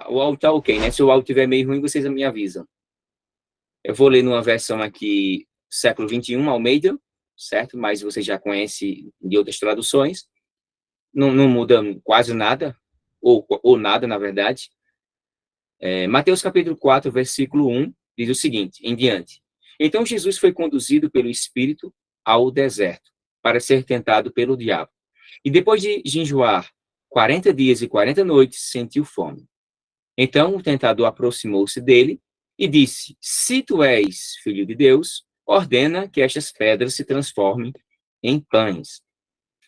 o áudio tá ok, né? Se o áudio estiver meio ruim, vocês me avisam. Eu vou ler numa versão aqui, século XXI, Almeida, certo? Mas você já conhece de outras traduções. Não muda quase nada, ou nada, na verdade. Mateus capítulo 4, versículo 1, diz o seguinte, em diante. Então Jesus foi conduzido pelo Espírito ao deserto, para ser tentado pelo diabo. E depois de jejuar 40 dias e 40 noites, sentiu fome. Então o tentador aproximou-se dele e disse, se tu és filho de Deus, ordena que estas pedras se transformem em pães.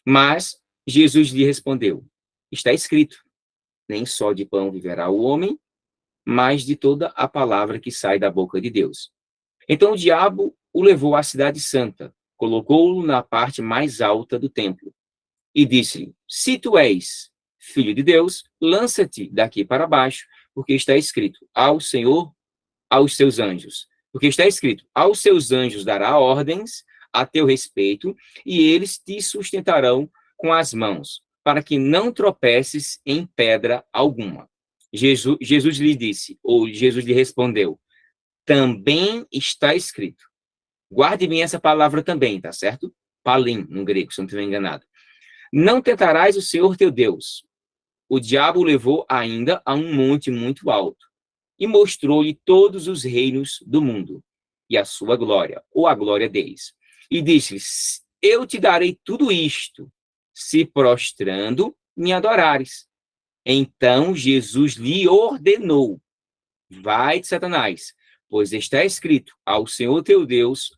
Mas Jesus lhe respondeu, está escrito, nem só de pão viverá o homem, mas de toda a palavra que sai da boca de Deus. Então o diabo o levou à cidade santa, colocou-o na parte mais alta do templo e disse-lhe, se tu és filho de Deus, lança-te daqui para baixo, porque está escrito, ao Senhor, aos seus anjos. Porque está escrito, aos seus anjos dará ordens a teu respeito, e eles te sustentarão com as mãos, para que não tropeces em pedra alguma. Jesus lhe disse, ou Jesus lhe respondeu, também está escrito. Guarde bem essa palavra também, tá certo? Palim, no grego, se não estiver enganado. Não tentarás o Senhor teu Deus. O diabo o levou ainda a um monte muito alto e mostrou-lhe todos os reinos do mundo e a sua glória, ou a glória deles. E disse-lhes, eu te darei tudo isto, se prostrando me adorares. Então Jesus lhe ordenou, vai de Satanás, pois está escrito, ao Senhor teu Deus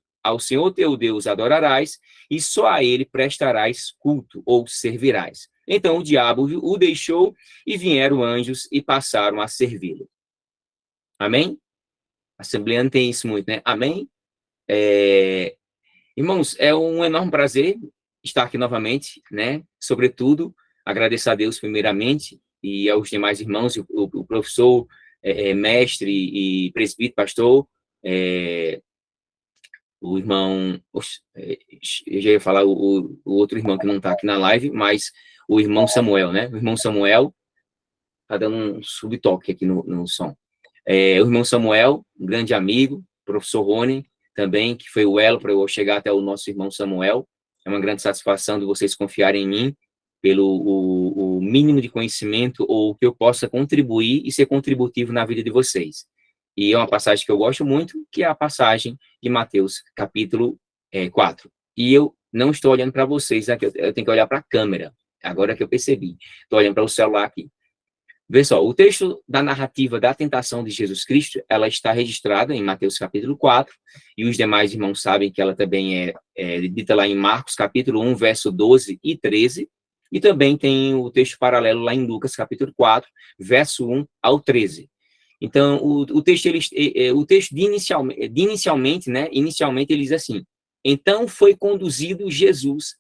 adorarás, e só a ele prestarás culto, ou servirás. Então o diabo o deixou, e vieram anjos e passaram a servi-lo. Amém? A Assembleia não tem isso muito, né? Amém? Irmãos, é um enorme prazer estar aqui novamente, né? Sobretudo, agradecer a Deus primeiramente, e aos demais irmãos, o professor, mestre e presbítero, pastor, o irmão, eu já ia falar o outro irmão que não está aqui na live, mas o irmão Samuel, né? O irmão Samuel está dando um subtoque aqui no som. O irmão Samuel, um grande amigo, professor Rony, também, que foi o elo para eu chegar até o nosso irmão Samuel. É uma grande satisfação de vocês confiarem em mim, pelo o mínimo de conhecimento, ou que eu possa contribuir e ser contributivo na vida de vocês. E é uma passagem que eu gosto muito, que é a passagem de Mateus, capítulo 4. E eu não estou olhando para vocês, né, eu tenho que olhar para a câmera, agora que eu percebi. Estou olhando para o celular aqui. Vê só, o texto da narrativa da tentação de Jesus Cristo, ela está registrada em Mateus capítulo 4, e os demais irmãos sabem que ela também é dita lá em Marcos capítulo 1, verso 12 e 13, e também tem o texto paralelo lá em Lucas capítulo 4, verso 1 ao 13. Então, o texto inicialmente, né, ele diz assim, então foi conduzido Jesus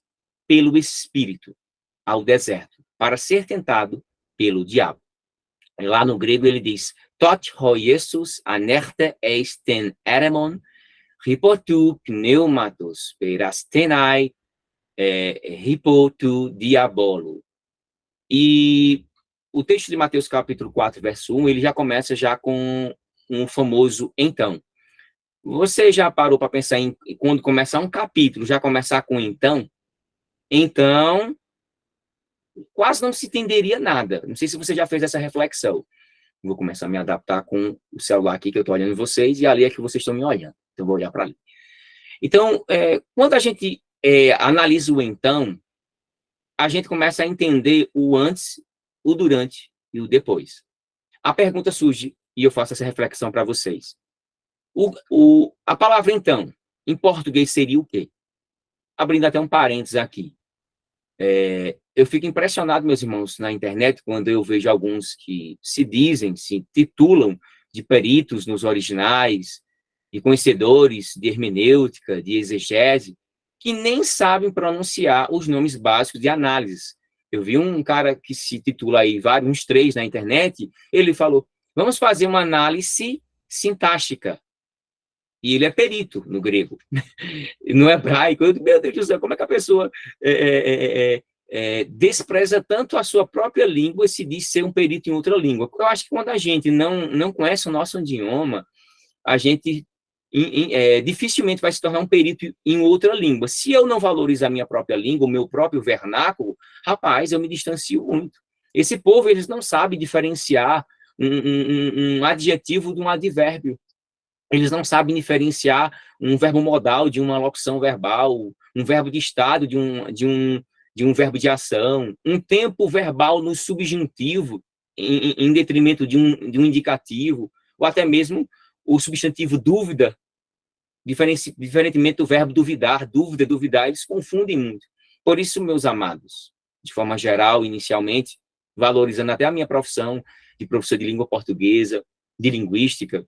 pelo Espírito ao deserto, para ser tentado pelo diabo. Lá no grego ele diz, tot ho Jesus anerte eisten eremon, ripotu pneumatos perastenai ripotu diabolo. E o texto de Mateus capítulo 4, verso 1, ele já começa já com um famoso então. Você já parou para pensar em quando começar um capítulo, já começar com então? Então, quase não se entenderia nada. Não sei se você já fez essa reflexão. Vou começar a me adaptar com o celular aqui, que eu estou olhando vocês, e ali é que vocês estão me olhando. Então, vou olhar para ali. Então, quando a gente analisa o então, a gente começa a entender o antes, o durante e o depois. A pergunta surge, e eu faço essa reflexão para vocês. A palavra então, em português, seria o quê? Abrindo até um parênteses aqui. Eu fico impressionado, meus irmãos, na internet, quando eu vejo alguns que se titulam de peritos nos originais, de conhecedores de hermenêutica, de exegese, que nem sabem pronunciar os nomes básicos de análise. Eu vi um cara que se titula aí, uns 3 na internet, ele falou, vamos fazer uma análise sintática. E ele é perito no grego, no hebraico. Meu Deus do céu, como é que a pessoa despreza tanto a sua própria língua e se diz ser um perito em outra língua. Eu acho que quando a gente não conhece o nosso idioma, a gente dificilmente vai se tornar um perito em outra língua. Se eu não valorizar a minha própria língua, o meu próprio vernáculo, rapaz, eu me distancio muito. Esse povo, eles não sabem diferenciar um adjetivo de um advérbio. Eles não sabem diferenciar um verbo modal de uma locução verbal, um verbo de estado de um verbo de ação, um tempo verbal no subjuntivo, em detrimento de um indicativo, ou até mesmo o substantivo dúvida, diferentemente do verbo duvidar, dúvida, duvidar, eles confundem muito. Por isso, meus amados, de forma geral, inicialmente, valorizando até a minha profissão de professor de língua portuguesa, de linguística,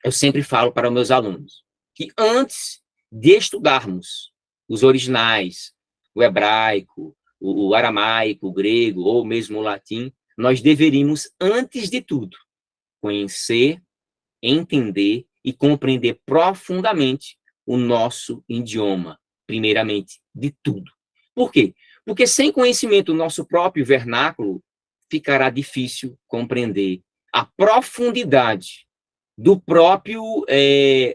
eu sempre falo para os meus alunos que antes de estudarmos os originais, o hebraico, o aramaico, o grego, ou mesmo o latim, nós deveríamos, antes de tudo, conhecer, entender e compreender profundamente o nosso idioma, primeiramente, de tudo. Por quê? Porque sem conhecimento do nosso próprio vernáculo, ficará difícil compreender a profundidade do próprio,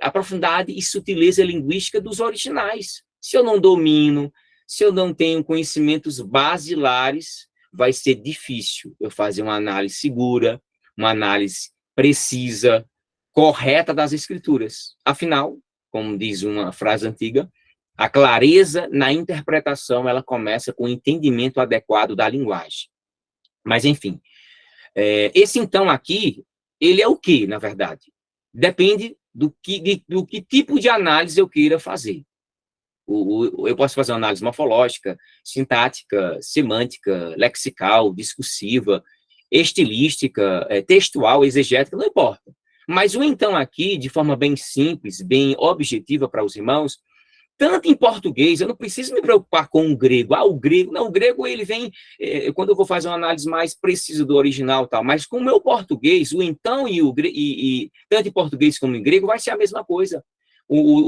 a profundidade e sutileza linguística dos originais. Se eu não domino, se eu não tenho conhecimentos basilares, vai ser difícil eu fazer uma análise segura, uma análise precisa, correta das escrituras. Afinal, como diz uma frase antiga, a clareza na interpretação, ela começa com o entendimento adequado da linguagem. Mas, enfim, esse então aqui, ele é o quê, na verdade? Depende do que tipo de análise eu queira fazer. Eu posso fazer uma análise morfológica, sintática, semântica, lexical, discursiva, estilística, textual, exegética, não importa. Mas o então aqui, de forma bem simples, bem objetiva para os irmãos, tanto em português, eu não preciso me preocupar com o grego. O grego, não, o grego ele vem, quando eu vou fazer uma análise mais precisa do original tal, mas com o meu português, o então tanto em português como em grego, vai ser a mesma coisa.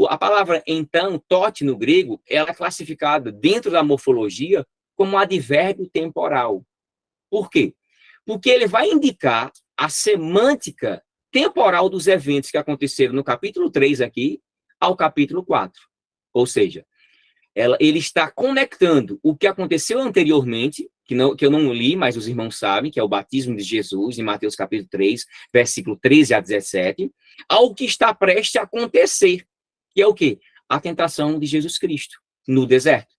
A palavra então, tote no grego, ela é classificada dentro da morfologia como um advérbio temporal. Por quê? Porque ele vai indicar a semântica temporal dos eventos que aconteceram no capítulo 3 aqui ao capítulo 4. Ou seja, ele está conectando o que aconteceu anteriormente, que eu não li, mas os irmãos sabem, que é o batismo de Jesus, em Mateus capítulo 3, versículo 13 a 17, ao que está prestes a acontecer, que é o quê? A tentação de Jesus Cristo no deserto.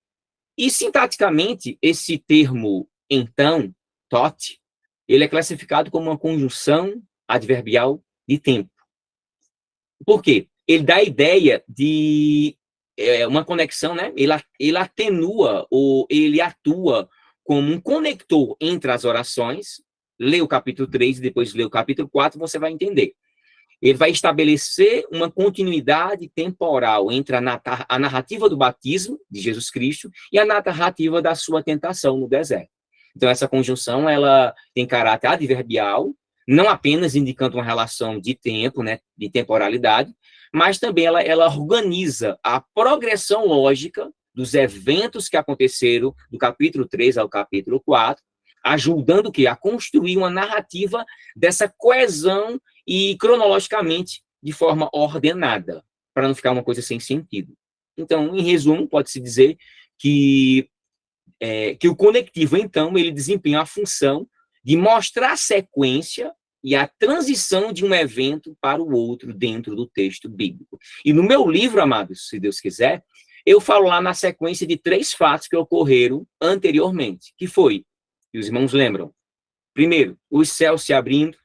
E, sintaticamente, esse termo, então, tote, ele é classificado como uma conjunção adverbial de tempo. Por quê? Ele dá a ideia de uma conexão, né? Ele atenua ou ele atua como um conector entre as orações. Lê o capítulo 3 e depois lê o capítulo 4, você vai entender. Ele vai estabelecer uma continuidade temporal entre a narrativa do batismo de Jesus Cristo e a narrativa da sua tentação no deserto. Então, essa conjunção, ela tem caráter adverbial, não apenas indicando uma relação de tempo, né, de temporalidade, mas também ela organiza a progressão lógica dos eventos que aconteceram do capítulo 3 ao capítulo 4, ajudando o quê? A construir uma narrativa dessa coesão e cronologicamente de forma ordenada, para não ficar uma coisa sem sentido. Então, em resumo, pode-se dizer que o conectivo, então, ele desempenha a função de mostrar a sequência e a transição de um evento para o outro dentro do texto bíblico. E no meu livro, amados, se Deus quiser, eu falo lá na sequência de 3 fatos que ocorreram anteriormente, que foi, e os irmãos lembram, primeiro, os céus se abrindo,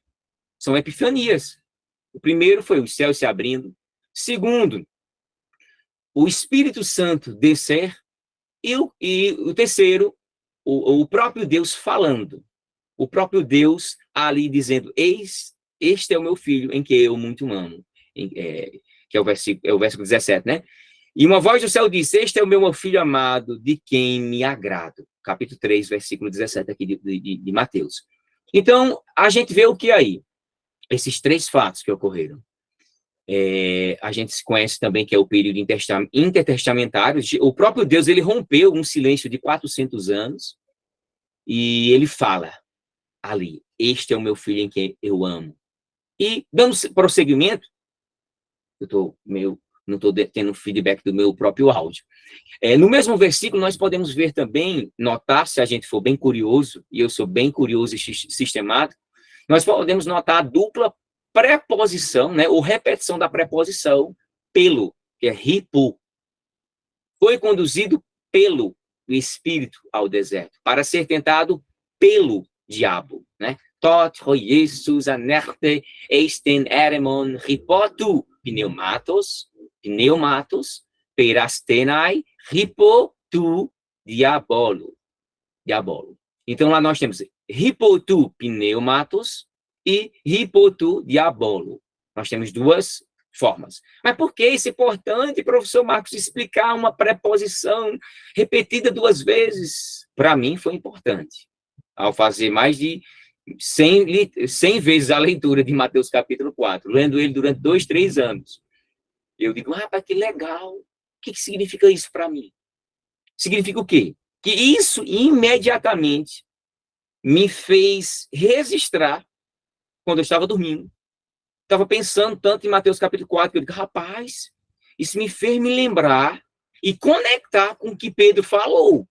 são epifanias. O primeiro foi os céus se abrindo. Segundo, o Espírito Santo descer. E o terceiro, o próprio Deus falando. O próprio Deus ali dizendo, eis, este é o meu filho em que eu muito amo. Que é o versículo 17, né? E uma voz do céu disse, este é o meu filho amado, de quem me agrado. Capítulo 3, versículo 17 aqui de Mateus. Então, a gente vê o que aí? Esses 3 fatos que ocorreram. A gente se conhece também que é o período intertestamentário. O próprio Deus, ele rompeu um silêncio de 400 anos e ele fala ali, este é o meu filho em quem eu amo. E, dando prosseguimento, não estou tendo feedback do meu próprio áudio. No mesmo versículo, nós podemos ver também, notar, se a gente for bem curioso, e eu sou bem curioso e sistemático, nós podemos notar a dupla preposição, né, ou repetição da preposição pelo, que é hipo. Foi conduzido pelo Espírito ao deserto, para ser tentado pelo diabo, né? Tot ho Jesus anerte eisten eremon hipotu pneumatos, perastenai hipotu diabolo. Então, lá nós temos hipotu pneumatos e hipotu diabolo. Nós temos duas formas. Mas por que isso é importante, professor Marcos, explicar uma preposição repetida 2 vezes? Para mim foi importante. Ao fazer mais de 100 vezes a leitura de Mateus capítulo 4, lendo ele durante 2, 3 anos, eu digo, rapaz, que legal. O que significa isso para mim? Significa o quê? Que isso imediatamente me fez registrar, quando eu estava dormindo, estava pensando tanto em Mateus capítulo 4, que eu digo, rapaz, isso me fez me lembrar e conectar com o que Pedro falou.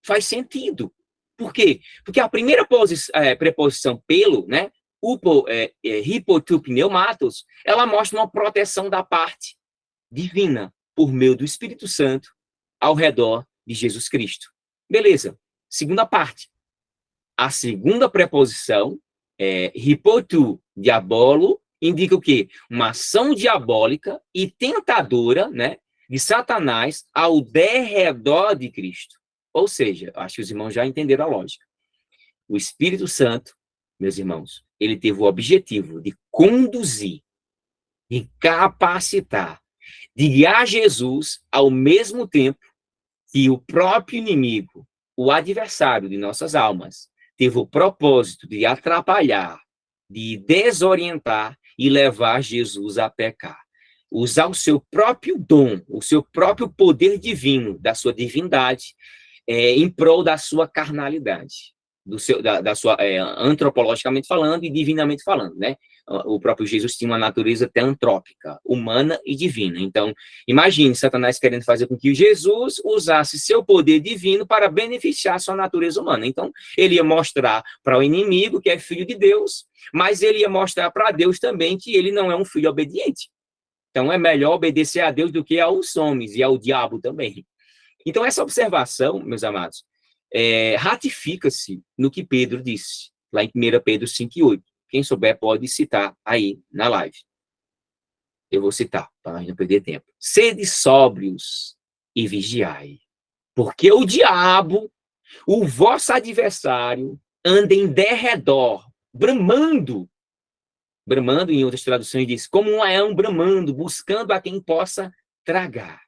Faz sentido. Por quê? Porque a primeira preposição pelo, né, hipotu pneumatos, ela mostra uma proteção da parte divina, por meio do Espírito Santo, ao redor de Jesus Cristo. Beleza. Segunda parte. A segunda preposição, hipotu diabolo, indica o quê? Uma ação diabólica e tentadora, né, de Satanás ao derredor de Cristo. Ou seja, acho que os irmãos já entenderam a lógica. O Espírito Santo, meus irmãos, ele teve o objetivo de conduzir, de capacitar, de guiar Jesus ao mesmo tempo que o próprio inimigo, o adversário de nossas almas, teve o propósito de atrapalhar, de desorientar e levar Jesus a pecar. Usar o seu próprio dom, o seu próprio poder divino, da sua divindade, em prol da sua carnalidade, da sua, antropologicamente falando e divinamente falando, né? O próprio Jesus tinha uma natureza até antrópica, humana e divina. Então, imagine Satanás querendo fazer com que Jesus usasse seu poder divino para beneficiar sua natureza humana. Então, ele ia mostrar para o inimigo que é filho de Deus, mas ele ia mostrar para Deus também que ele não é um filho obediente. Então, é melhor obedecer a Deus do que aos homens e ao diabo também. Então, essa observação, meus amados, ratifica-se no que Pedro disse, lá em 1 Pedro 5:8. Quem souber pode citar aí na live. Eu vou citar, para não perder tempo. Sede sóbrios e vigiai, porque o diabo, o vosso adversário, anda em derredor, bramando, em outras traduções diz, como um leão bramando, buscando a quem possa tragar.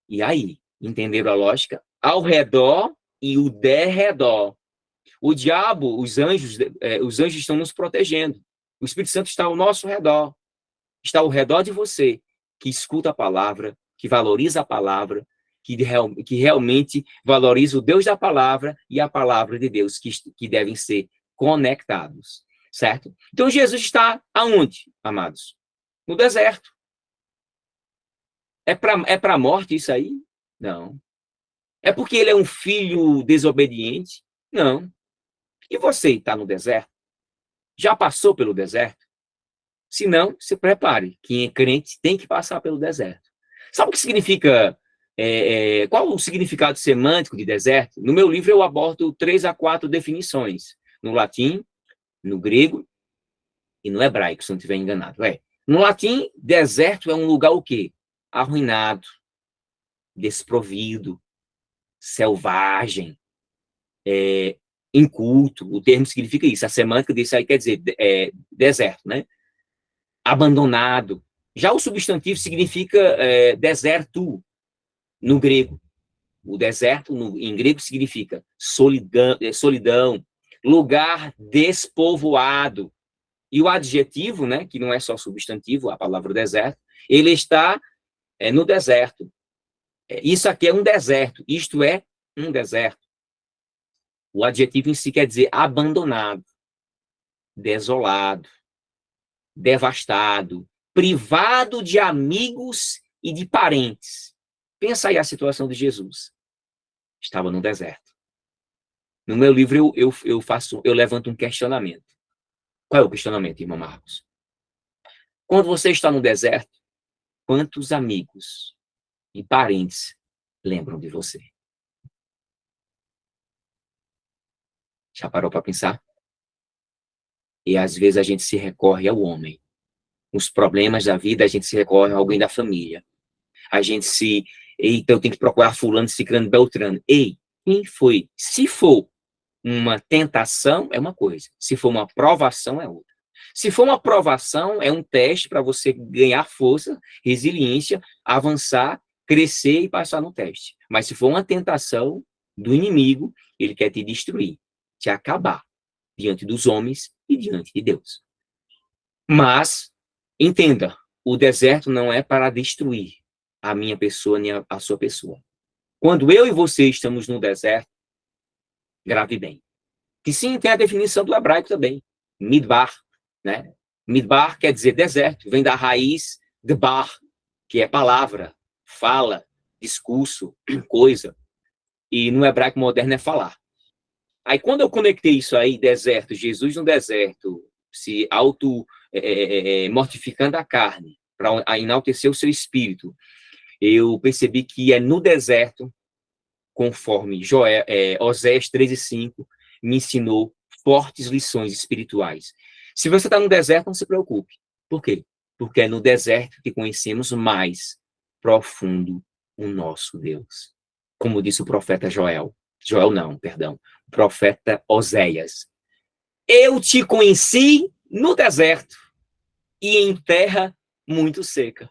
E aí, entenderam a lógica? Ao redor e o derredor. O diabo, os anjos estão nos protegendo. O Espírito Santo está ao nosso redor. Está ao redor de você, que escuta a palavra, que valoriza a palavra, que realmente valoriza o Deus da palavra e a palavra de Deus, que devem ser conectados. Certo? Então, Jesus está aonde, amados? No deserto. É para a morte isso aí? Não. É porque ele é um filho desobediente? Não. E você está no deserto? Já passou pelo deserto? Se não, se prepare. Quem é crente tem que passar pelo deserto. Sabe o que significa? Qual o significado semântico de deserto? No meu livro eu abordo 3 a 4 definições. No latim, no grego e no hebraico, se não estiver enganado. No latim, deserto é um lugar o quê? Arruinado, desprovido, selvagem, inculto. O termo significa isso. A semântica disso aí quer dizer deserto, né? Abandonado. Já o substantivo significa deserto no grego. O deserto em grego significa solidão, lugar despovoado. E o adjetivo, né, que não é só substantivo, a palavra deserto, ele está no deserto. Isso aqui é um deserto, isto é um deserto. O adjetivo em si quer dizer abandonado, desolado, devastado, privado de amigos e de parentes. Pensa aí a situação de Jesus. Estava no deserto. No meu livro eu levanto um questionamento. Qual é o questionamento, irmão Marcos? Quando você está no deserto, quantos amigos e parentes lembram de você? Já parou para pensar? E às vezes a gente se recorre ao homem. Os problemas da vida, a gente se recorre a alguém da família. A gente se... Eita, eu tenho que procurar fulano, ciclano, beltrano. Ei, quem foi? Se for uma tentação, é uma coisa. Se for uma provação, é outra. Se for uma provação, é um teste para você ganhar força, resiliência, avançar, crescer e passar no teste. Mas se for uma tentação do inimigo, ele quer te destruir, te acabar diante dos homens e diante de Deus. Mas, entenda, o deserto não é para destruir a minha pessoa nem a sua pessoa. Quando eu e você estamos no deserto, grave bem. Que sim, tem a definição do hebraico também. Midbar, né? Midbar quer dizer deserto, vem da raiz de bar, que é palavra, fala, discurso, coisa. E no hebraico moderno é falar. Aí quando eu conectei isso aí, deserto, Jesus no deserto, se mortificando a carne, para enaltecer o seu espírito, eu percebi que é no deserto, conforme Oséias 13:5 me ensinou fortes lições espirituais. Se você está no deserto, não se preocupe. Por quê? Porque é no deserto que conhecemos mais profundo o nosso Deus. Como disse o profeta Joel. Joel não, perdão. O profeta Oséias. Eu te conheci no deserto e em terra muito seca.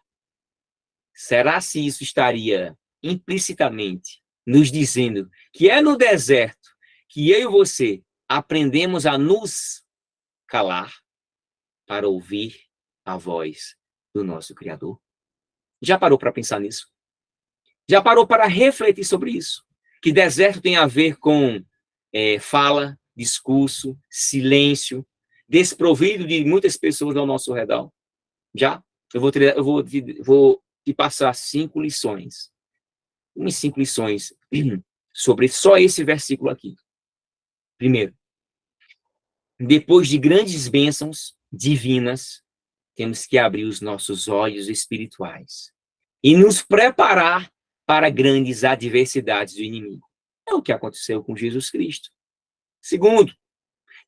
Será se isso estaria implicitamente nos dizendo que é no deserto que eu e você aprendemos a nos calar para ouvir a voz do nosso Criador? Já parou para pensar nisso? Já parou para refletir sobre isso? Que deserto tem a ver com fala, discurso, silêncio, desprovido de muitas pessoas ao nosso redor? Já? Eu vou te passar 5 lições. Umas 5 lições sobre só esse versículo aqui. Primeiro, depois de grandes bênçãos divinas, temos que abrir os nossos olhos espirituais e nos preparar para grandes adversidades do inimigo. É o que aconteceu com Jesus Cristo. Segundo,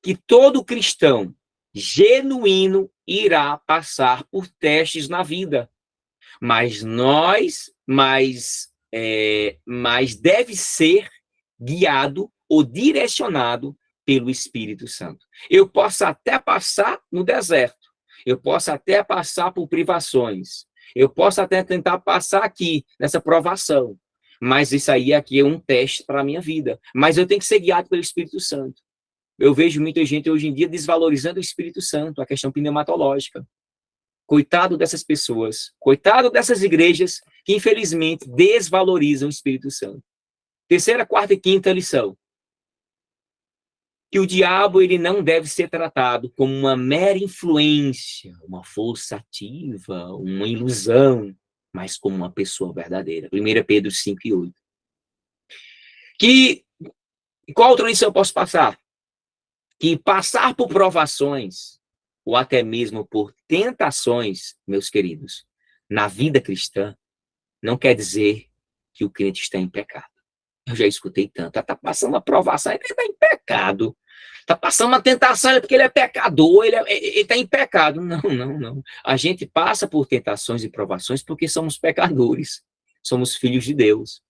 que todo cristão genuíno irá passar por testes na vida, mas deve ser guiado ou direcionado pelo Espírito Santo. Eu posso até passar no deserto, eu posso até passar por privações, eu posso até tentar passar aqui, nessa provação, mas isso aí aqui é um teste para a minha vida. Mas eu tenho que ser guiado pelo Espírito Santo. Eu vejo muita gente hoje em dia desvalorizando o Espírito Santo, a questão pneumatológica. Coitado dessas pessoas, coitado dessas igrejas que, infelizmente, desvalorizam o Espírito Santo. Terceira, quarta e quinta lição. Que o diabo ele não deve ser tratado como uma mera influência, uma força ativa, uma ilusão, mas como uma pessoa verdadeira. 1 Pedro 5:8. Qual outra lição eu posso passar? Que passar por provações, ou até mesmo por tentações, meus queridos, na vida cristã, não quer dizer que o crente está em pecado. Eu já escutei tanto. Está passando uma provação, ele está em pecado. Está passando uma tentação, é porque ele é pecador, ele está em pecado. Não, não, não. A gente passa por tentações e provações porque somos pecadores. Somos filhos de Deus.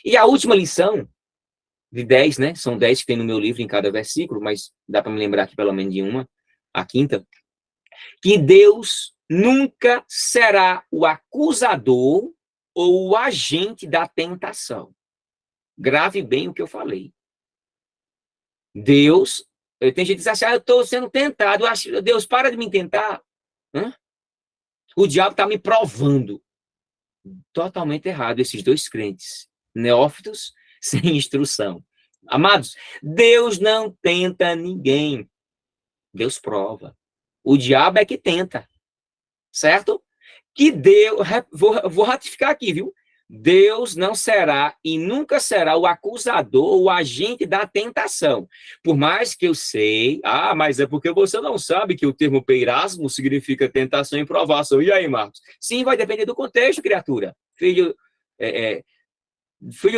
E a última lição, de 10, né? São 10 que tem no meu livro em cada versículo, mas dá para me lembrar aqui pelo menos de uma, a quinta. Que Deus nunca será o acusador ou o agente da tentação. Grave bem o que eu falei. Deus Tem gente que diz assim, eu estou sendo tentado. Eu acho, Deus, para de me tentar. Hã? O diabo está me provando. Totalmente errado, esses dois crentes. Neófitos sem instrução. Amados, Deus não tenta ninguém. Deus prova. O diabo é que tenta. Certo? Que Deus, vou ratificar aqui, viu? Deus não será e nunca será o acusador, o agente da tentação. Por mais que eu sei, mas é porque você não sabe que o termo peirasmo significa tentação e provação. E aí, Marcos? Sim, vai depender do contexto, criatura. Filho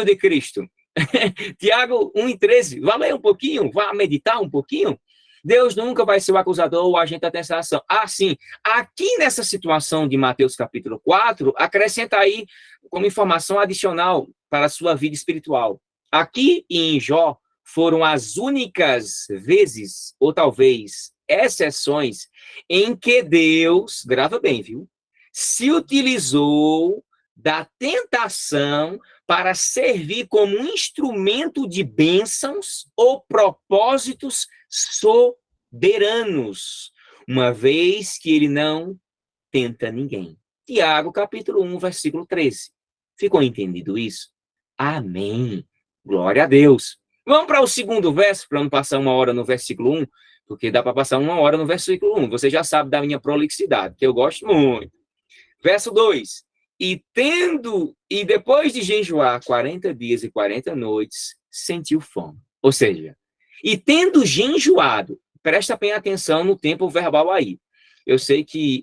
de Cristo. Tiago 1:13. Vá ler um pouquinho, vá meditar um pouquinho. Deus nunca vai ser o acusador ou o agente da tentação. Sim. Aqui nessa situação de Mateus capítulo 4, acrescenta aí como informação adicional para a sua vida espiritual. Aqui em Jó foram as únicas vezes, ou talvez exceções, em que Deus, grava bem, viu? Se utilizou da tentação para servir como um instrumento de bênçãos ou propósitos soberanos, uma vez que ele não tenta ninguém. Tiago, capítulo 1, versículo 13. Ficou entendido isso? Amém. Glória a Deus. Vamos para o segundo verso, para não passar uma hora no versículo 1, porque dá para passar uma hora no versículo 1. Você já sabe da minha prolixidade, que eu gosto muito. Verso 2. E depois de jejuar 40 dias e 40 noites, sentiu fome. Ou seja, e tendo jejuado, presta bem atenção no tempo verbal aí. Eu sei que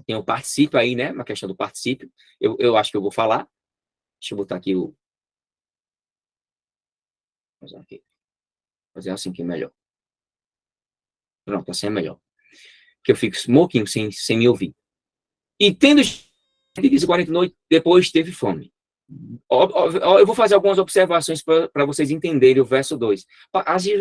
tem o particípio aí, né? Uma questão do particípio. Eu acho que eu vou falar. Deixa eu botar aqui o... Fazer assim que é melhor. Pronto, assim é melhor. Porque eu fico smoking sem me ouvir. E tendo 40 noites, depois teve fome. Eu vou fazer algumas observações para vocês entenderem o verso 2.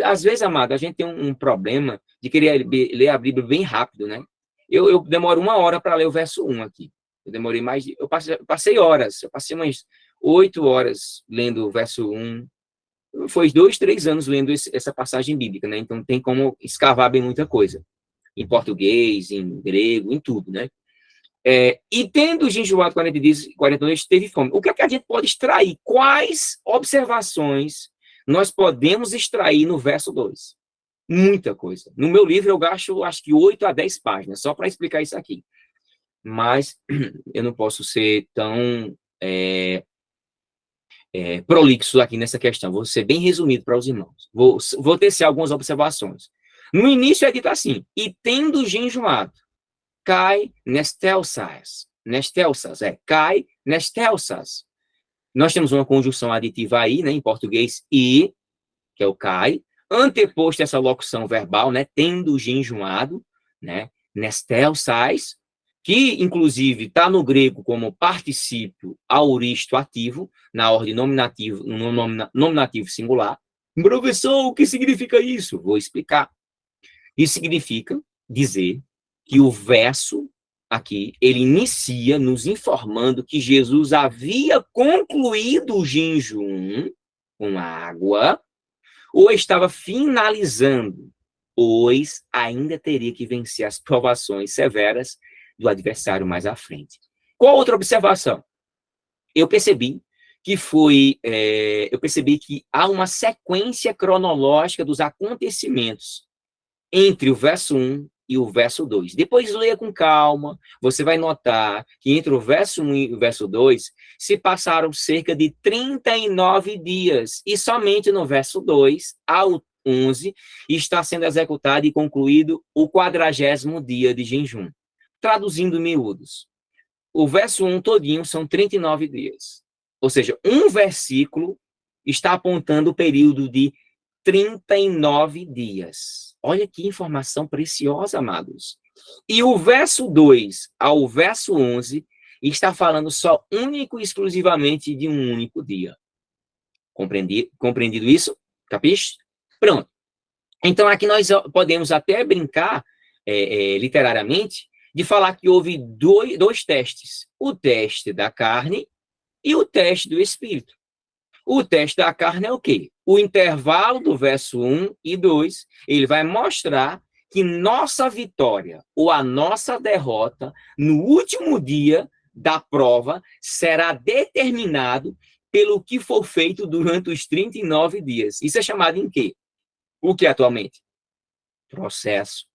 Às vezes, amado, a gente tem um problema de querer ler a Bíblia bem rápido, né? Eu demoro 1 hora para ler o verso 1 aqui. Eu demorei mais... Eu passei horas. Eu passei umas 8 horas lendo o verso 1. Foi 2, 3 anos lendo essa passagem bíblica, né? Então, tem como escavar bem muita coisa. Em português, em grego, em tudo, né? E tendo jejuado 40 dias e 40 noites, teve fome. O que é que a gente pode extrair? Quais observações nós podemos extrair no verso 2? Muita coisa. No meu livro eu gasto, acho que 8 a 10 páginas, só para explicar isso aqui. Mas eu não posso ser tão prolixo aqui nessa questão. Vou ser bem resumido para os irmãos. Vou tecer algumas observações. No início é dito assim, e tendo jejuado, cai nestelsas. Cai nestelsas. Nós temos uma conjunção aditiva aí, né, em português, e, que é o cai, anteposto essa locução verbal, né, tendo jejuado, né, nestelsas, que, inclusive, está no grego como particípio auristo ativo, na ordem nominativo singular. Professor, o que significa isso? Vou explicar. Isso significa dizer que o verso aqui, ele inicia nos informando que Jesus havia concluído o jejum com água, ou estava finalizando, pois ainda teria que vencer as provações severas do adversário mais à frente. Qual outra observação? Eu percebi que há uma sequência cronológica dos acontecimentos entre o verso 1 e o verso 2. Depois leia com calma, você vai notar que entre o verso 1 e o verso 2 se passaram cerca de 39 dias, e somente no verso 2 ao 11 está sendo executado e concluído o 40º dia de jejum. Traduzindo em miúdos, o verso 1 todinho são 39 dias. Ou seja, um versículo está apontando o período de 39 dias. Olha que informação preciosa, amados. E o verso 2 ao verso 11 está falando só único e exclusivamente de um único dia. Compreendido isso? Capiche? Pronto. Então, aqui nós podemos até brincar, literariamente, de falar que houve dois testes. O teste da carne e o teste do espírito. O teste da carne é o quê? O intervalo do verso 1 e 2, ele vai mostrar que nossa vitória ou a nossa derrota no último dia da prova será determinado pelo que for feito durante os 39 dias. Isso é chamado em quê? O que atualmente? Processo.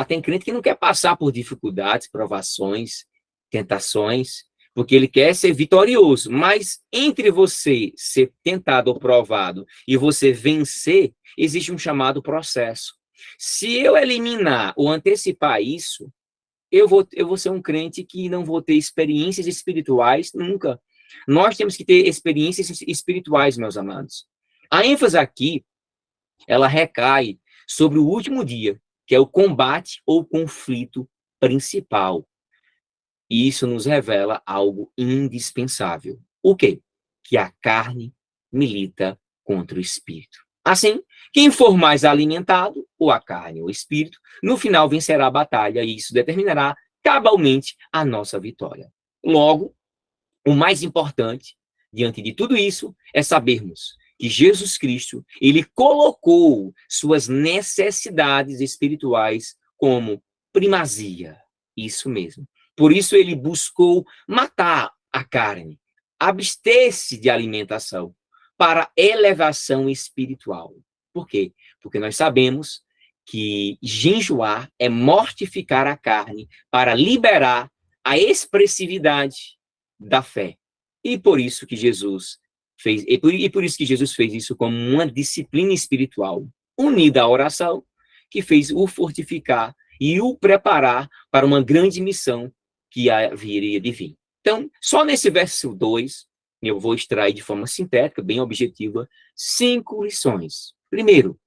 Tem crente que não quer passar por dificuldades, provações, tentações, porque ele quer ser vitorioso. Mas entre você ser tentado ou provado e você vencer, existe um chamado processo. Se eu eliminar ou antecipar isso, eu vou ser um crente que não vou ter experiências espirituais nunca. Nós temos que ter experiências espirituais, meus amados. A ênfase aqui, ela recai sobre o último dia, que é o combate ou conflito principal. E isso nos revela algo indispensável. O quê? Que a carne milita contra o espírito. Assim, quem for mais alimentado, ou a carne ou o espírito, no final vencerá a batalha e isso determinará cabalmente a nossa vitória. Logo, o mais importante, diante de tudo isso, é sabermos que Jesus Cristo, ele colocou suas necessidades espirituais como primazia. Isso mesmo. Por isso ele buscou matar a carne, abster-se de alimentação para elevação espiritual. Por quê? Porque nós sabemos que jejuar é mortificar a carne para liberar a expressividade da fé. E por isso que Jesus fez, por isso que Jesus fez isso como uma disciplina espiritual unida à oração, que fez o fortificar e o preparar para uma grande missão que viria de vir. Então, só nesse verso 2, eu vou extrair de forma sintética, bem objetiva, 5 lições. Primeiro,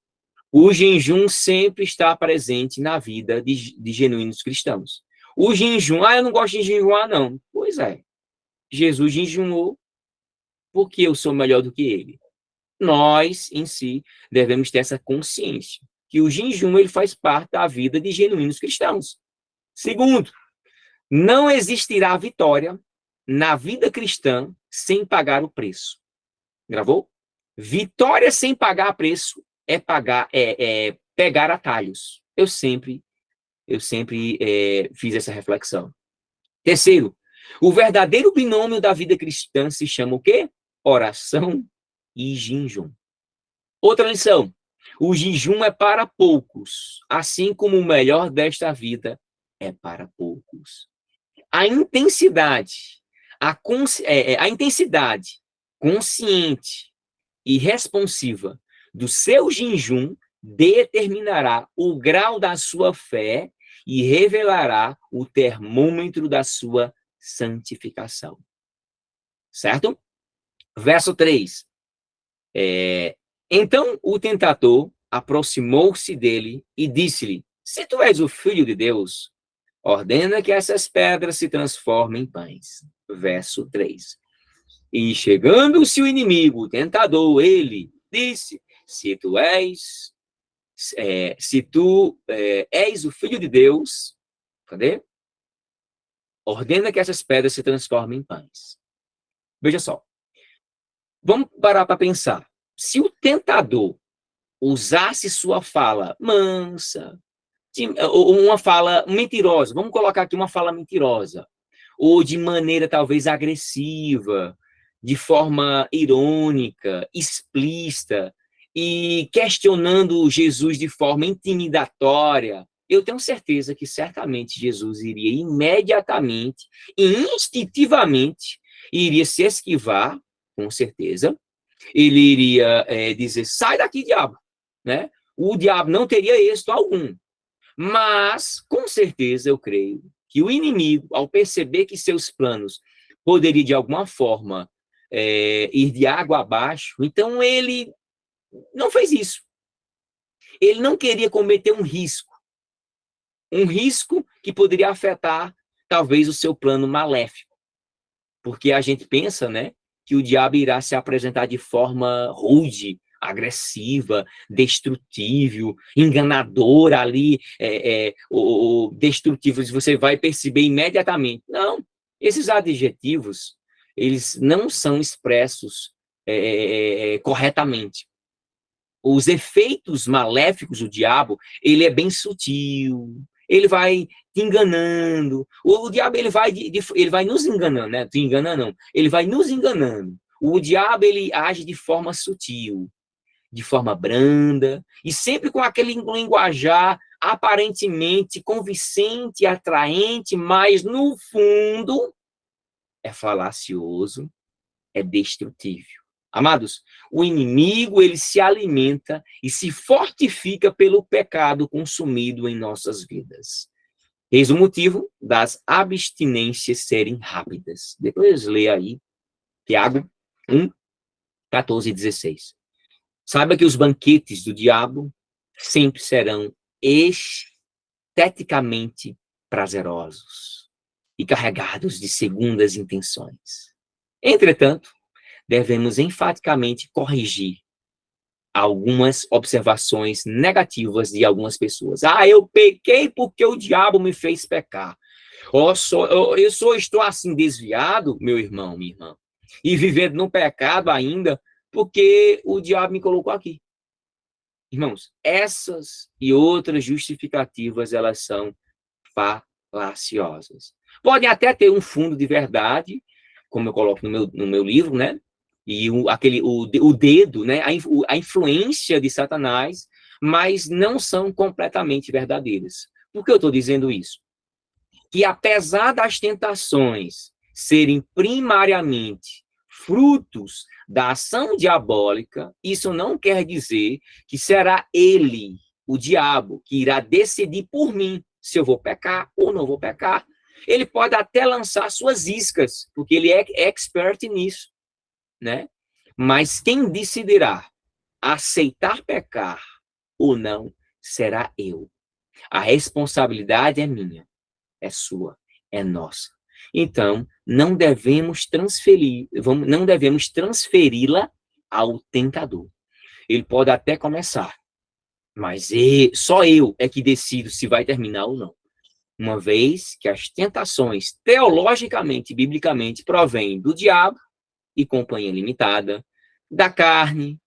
o jejum sempre está presente na vida de genuínos cristãos. O jejum, eu não gosto de jejuar, não. Pois é. Jesus jejuou porque eu sou melhor do que ele. Nós, em si, devemos ter essa consciência que o jejum ele faz parte da vida de genuínos cristãos. Segundo, não existirá vitória na vida cristã sem pagar o preço. Gravou? Vitória sem pagar preço é pegar atalhos. Eu sempre fiz essa reflexão. Terceiro, o verdadeiro binômio da vida cristã se chama o quê? Oração e jejum. Outra lição, o jejum é para poucos, assim como o melhor desta vida é para poucos. A intensidade consciente e responsiva do seu jejum determinará o grau da sua fé e revelará o termômetro da sua santificação. Certo? Verso 3. Então o tentador aproximou-se dele e disse-lhe: se tu és o filho de Deus, ordena que essas pedras se transformem em pães. Verso 3. E chegando-se o inimigo, o tentador, ele disse: se tu és o filho de Deus, cadê? Ordena que essas pedras se transformem em pães. Veja só. Vamos parar para pensar. Se o tentador usasse sua fala mansa, ou uma fala mentirosa, vamos colocar aqui uma fala mentirosa, ou de maneira talvez agressiva, de forma irônica, explícita, e questionando Jesus de forma intimidatória, eu tenho certeza que certamente Jesus iria imediatamente e instintivamente iria se esquivar, com certeza. Ele iria dizer: sai daqui, diabo, né? O diabo não teria êxito algum. Mas, com certeza, eu creio que o inimigo, ao perceber que seus planos poderiam, de alguma forma, ir de água abaixo, então ele não fez isso. Ele não queria cometer um risco que poderia afetar, talvez, o seu plano maléfico. Porque a gente pensa, né, que o diabo irá se apresentar de forma rude, agressiva, destrutível, enganadora ali, ou destrutível, você vai perceber imediatamente. Não, esses adjetivos, eles não são expressos corretamente. Os efeitos maléficos do diabo, ele é bem sutil, ele vai te enganando. O diabo, ele vai nos enganando, né? Te engana não. Ele vai nos enganando. O diabo, ele age de forma sutil, de forma branda, e sempre com aquele linguajar aparentemente convincente, atraente, mas no fundo é falacioso, é destrutível. Amados, o inimigo, ele se alimenta e se fortifica pelo pecado consumido em nossas vidas. Eis o motivo das abstinências serem rápidas. Depois leia aí, Tiago 1, 14 e 16. Saiba que os banquetes do diabo sempre serão esteticamente prazerosos e carregados de segundas intenções. Entretanto, devemos enfaticamente corrigir algumas observações negativas de algumas pessoas. Eu pequei porque o diabo me fez pecar. Eu só estou assim desviado, meu irmão, minha irmã, e vivendo no pecado ainda porque o diabo me colocou aqui. Irmãos, essas e outras justificativas, elas são falaciosas. Podem até ter um fundo de verdade, como eu coloco no meu livro, né? E o dedo, né? A influência de Satanás, mas não são completamente verdadeiras. Por que eu estou dizendo isso? Que apesar das tentações serem primariamente frutos da ação diabólica, isso não quer dizer que será ele, o diabo, que irá decidir por mim se eu vou pecar ou não vou pecar. Ele pode até lançar suas iscas, porque ele é expert nisso, né? Mas quem decidirá aceitar pecar ou não será eu. A responsabilidade é minha, é sua, é nossa. Então, não devemos transferi-la ao tentador. Ele pode até começar, mas só eu é que decido se vai terminar ou não. Uma vez que as tentações, teologicamente, biblicamente, provêm do diabo e companhia limitada, da carne,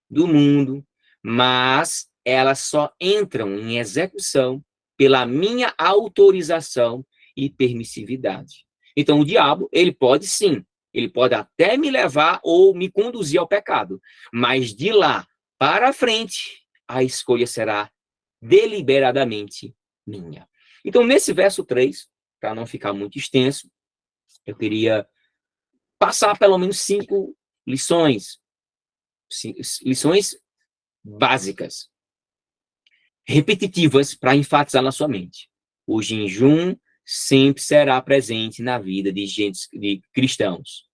do mundo, mas elas só entram em execução pela minha autorização e permissividade. Então, o diabo, ele pode sim, ele pode até me levar ou me conduzir ao pecado, mas de lá para frente, a escolha será deliberadamente minha. Então, nesse verso 3, para não ficar muito extenso, eu queria passar pelo menos 5 lições, lições básicas, repetitivas, para enfatizar na sua mente. O jejum sempre será presente na vida de cristãos.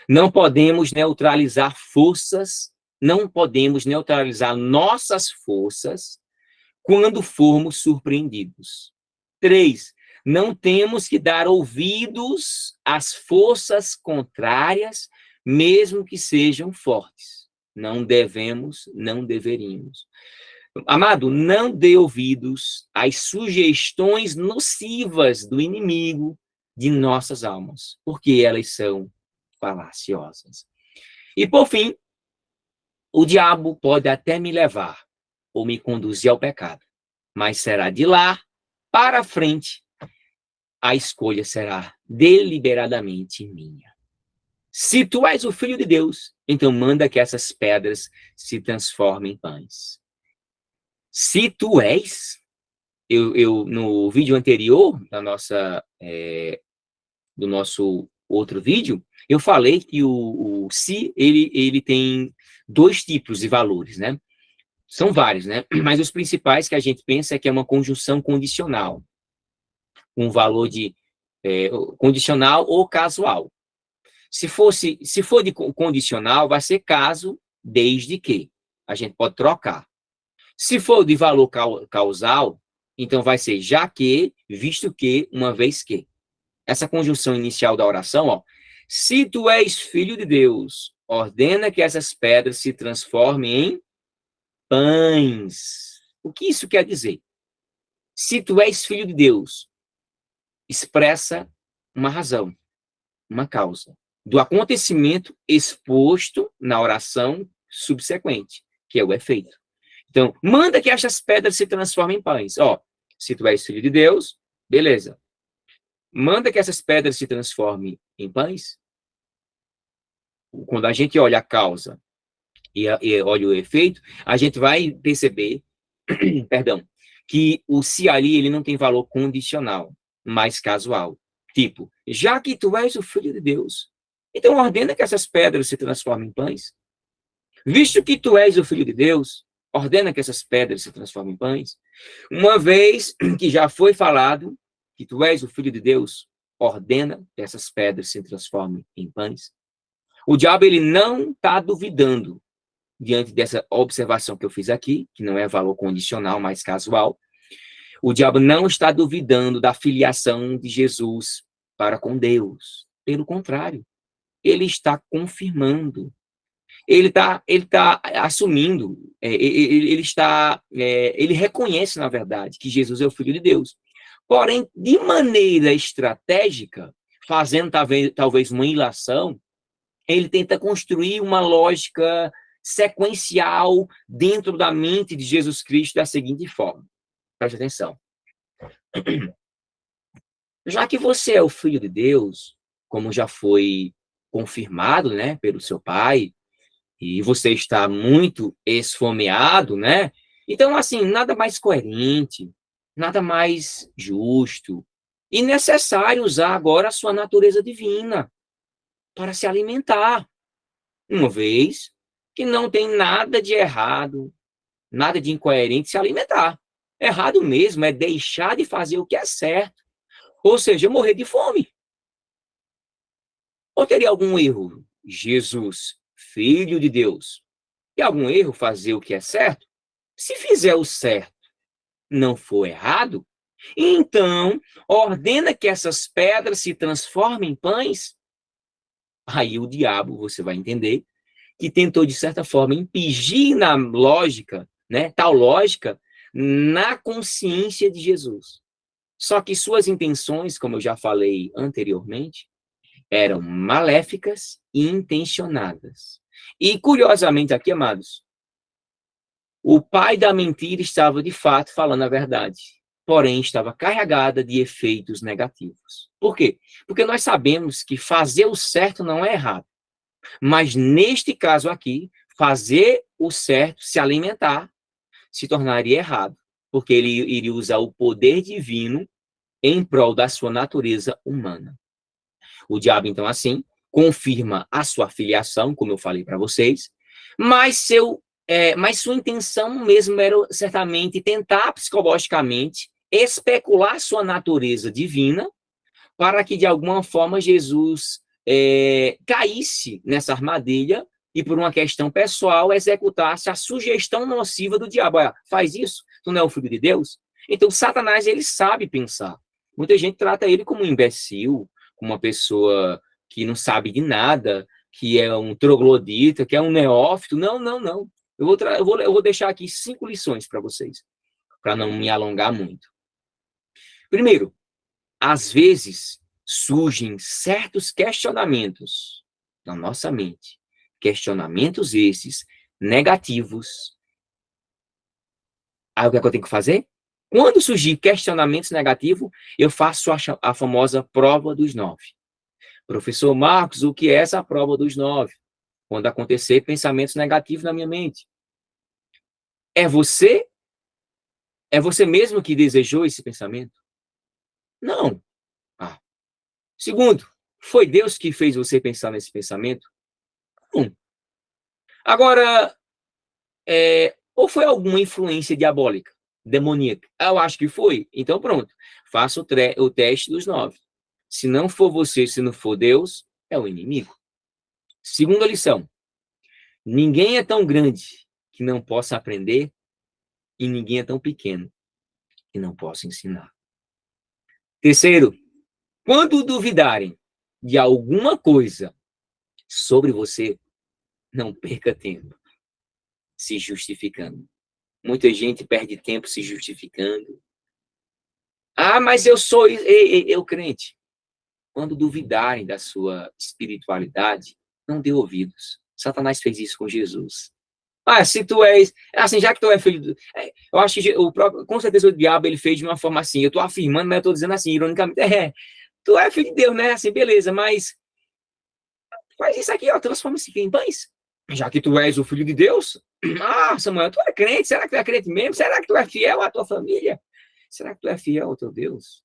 Não podemos neutralizar forças, não podemos neutralizar nossas forças quando formos surpreendidos. 3, não temos que dar ouvidos às forças contrárias, mesmo que sejam fortes. Não devemos, não deveríamos. Amado, não dê ouvidos às sugestões nocivas do inimigo de nossas almas, porque elas são falaciosas. E, por fim, o diabo pode até me levar ou me conduzir ao pecado, mas será de lá para frente, a escolha será deliberadamente minha. Se tu és o Filho de Deus, então manda que essas pedras se transformem em pães. Se tu és, eu no vídeo anterior do nosso outro vídeo, eu falei que o se, ele tem 2 tipos de valores, né? São vários, né? Mas os principais que a gente pensa é que é uma conjunção condicional. Um valor de condicional ou casual. Se for de condicional, vai ser caso, desde que. A gente pode trocar. Se for de valor causal, então vai ser já que, visto que, uma vez que. Essa conjunção inicial da oração, ó. Se tu és filho de Deus, ordena que essas pedras se transformem em pães. O que isso quer dizer? Se tu és filho de Deus, expressa uma razão, uma causa. do acontecimento exposto na oração subsequente, que é o efeito. Então, manda que estas pedras se transformem em pães. Ó, se tu és filho de Deus, beleza. Manda que essas pedras se transformem em pães. Quando a gente olha a causa e olha o efeito, a gente vai perceber, perdão, que o se ali ele não tem valor condicional, mas casual. Tipo, já que tu és o filho de Deus, então ordena que essas pedras se transformem em pães. Visto que tu és o filho de Deus, ordena que essas pedras se transformem em pães. Uma vez que já foi falado que tu és o filho de Deus, ordena que essas pedras se transformem em pães. O diabo ele não está duvidando diante dessa observação que eu fiz aqui, que não é valor condicional, mas casual. O diabo não está duvidando da filiação de Jesus para com Deus. Pelo contrário, ele está confirmando. Ele tá assumindo, ele reconhece, na verdade, que Jesus é o Filho de Deus. Porém, de maneira estratégica, fazendo talvez uma ilação, ele tenta construir uma lógica sequencial dentro da mente de Jesus Cristo da seguinte forma. Preste atenção. Já que você é o Filho de Deus, como já foi confirmado, né, pelo seu Pai, e você está muito esfomeado, né? Então, assim, nada mais coerente, nada mais justo e necessário usar agora a sua natureza divina para se alimentar, uma vez que não tem nada de errado, nada de incoerente se alimentar. Errado mesmo é deixar de fazer o que é certo, ou seja, morrer de fome. Ou teria algum erro? Jesus, Filho de Deus, e algum erro fazer o que é certo? Se fizer o certo, não for errado, então ordena que essas pedras se transformem em pães. Aí o diabo, você vai entender, que tentou, de certa forma, impingir na lógica, né, tal lógica, na consciência de Jesus. Só que suas intenções, como eu já falei anteriormente, eram maléficas e intencionadas. E, curiosamente aqui, amados, o pai da mentira estava, de fato, falando a verdade, porém estava carregada de efeitos negativos. Por quê? Porque nós sabemos que fazer o certo não é errado. Mas, neste caso aqui, fazer o certo, se alimentar, se tornaria errado, porque ele iria usar o poder divino em prol da sua natureza humana. O diabo, então, assim, confirma a sua filiação, como eu falei para vocês, mas sua intenção mesmo era certamente tentar psicologicamente especular sua natureza divina para que, de alguma forma, Jesus caísse nessa armadilha e, por uma questão pessoal, executasse a sugestão nociva do diabo. Olha, faz isso, tu não é o filho de Deus? Então, Satanás, ele sabe pensar. Muita gente trata ele como um imbecil, como uma pessoa que não sabe de nada, que é um troglodita, que é um neófito. Não, não, não. Eu vou deixar aqui 5 lições para vocês, para não me alongar muito. Primeiro, às vezes surgem certos questionamentos na nossa mente. Questionamentos esses negativos. Aí o que é que eu tenho que fazer? Quando surgir questionamentos negativos, eu faço a famosa prova dos 9. Professor Marcos, o que é essa prova dos 9? Quando acontecer pensamentos negativos na minha mente. É você? É você mesmo que desejou esse pensamento? Não. Segundo, foi Deus que fez você pensar nesse pensamento? Não. Agora, ou foi alguma influência diabólica, demoníaca? Eu acho que foi. Então, pronto. Faça o teste dos 9. Se não for você, se não for Deus, é o inimigo. Segunda lição. Ninguém é tão grande que não possa aprender e ninguém é tão pequeno que não possa ensinar. Terceiro, quando duvidarem de alguma coisa sobre você, não perca tempo se justificando. Muita gente perde tempo se justificando. Ah, mas eu sou eu crente. Quando duvidarem da sua espiritualidade, não dê ouvidos. Satanás fez isso com Jesus. Ah, se tu és, assim, já que tu é filho eu acho que o próprio, com certeza o diabo ele fez de uma forma assim, eu tô afirmando, mas eu tô dizendo assim, ironicamente, tu é filho de Deus, né? Assim, beleza, mas faz isso aqui, ó, transforma-se em pães. Já que tu és o filho de Deus, Samuel, tu é crente, será que tu é crente mesmo? Será que tu é fiel à tua família? Será que tu é fiel ao teu Deus?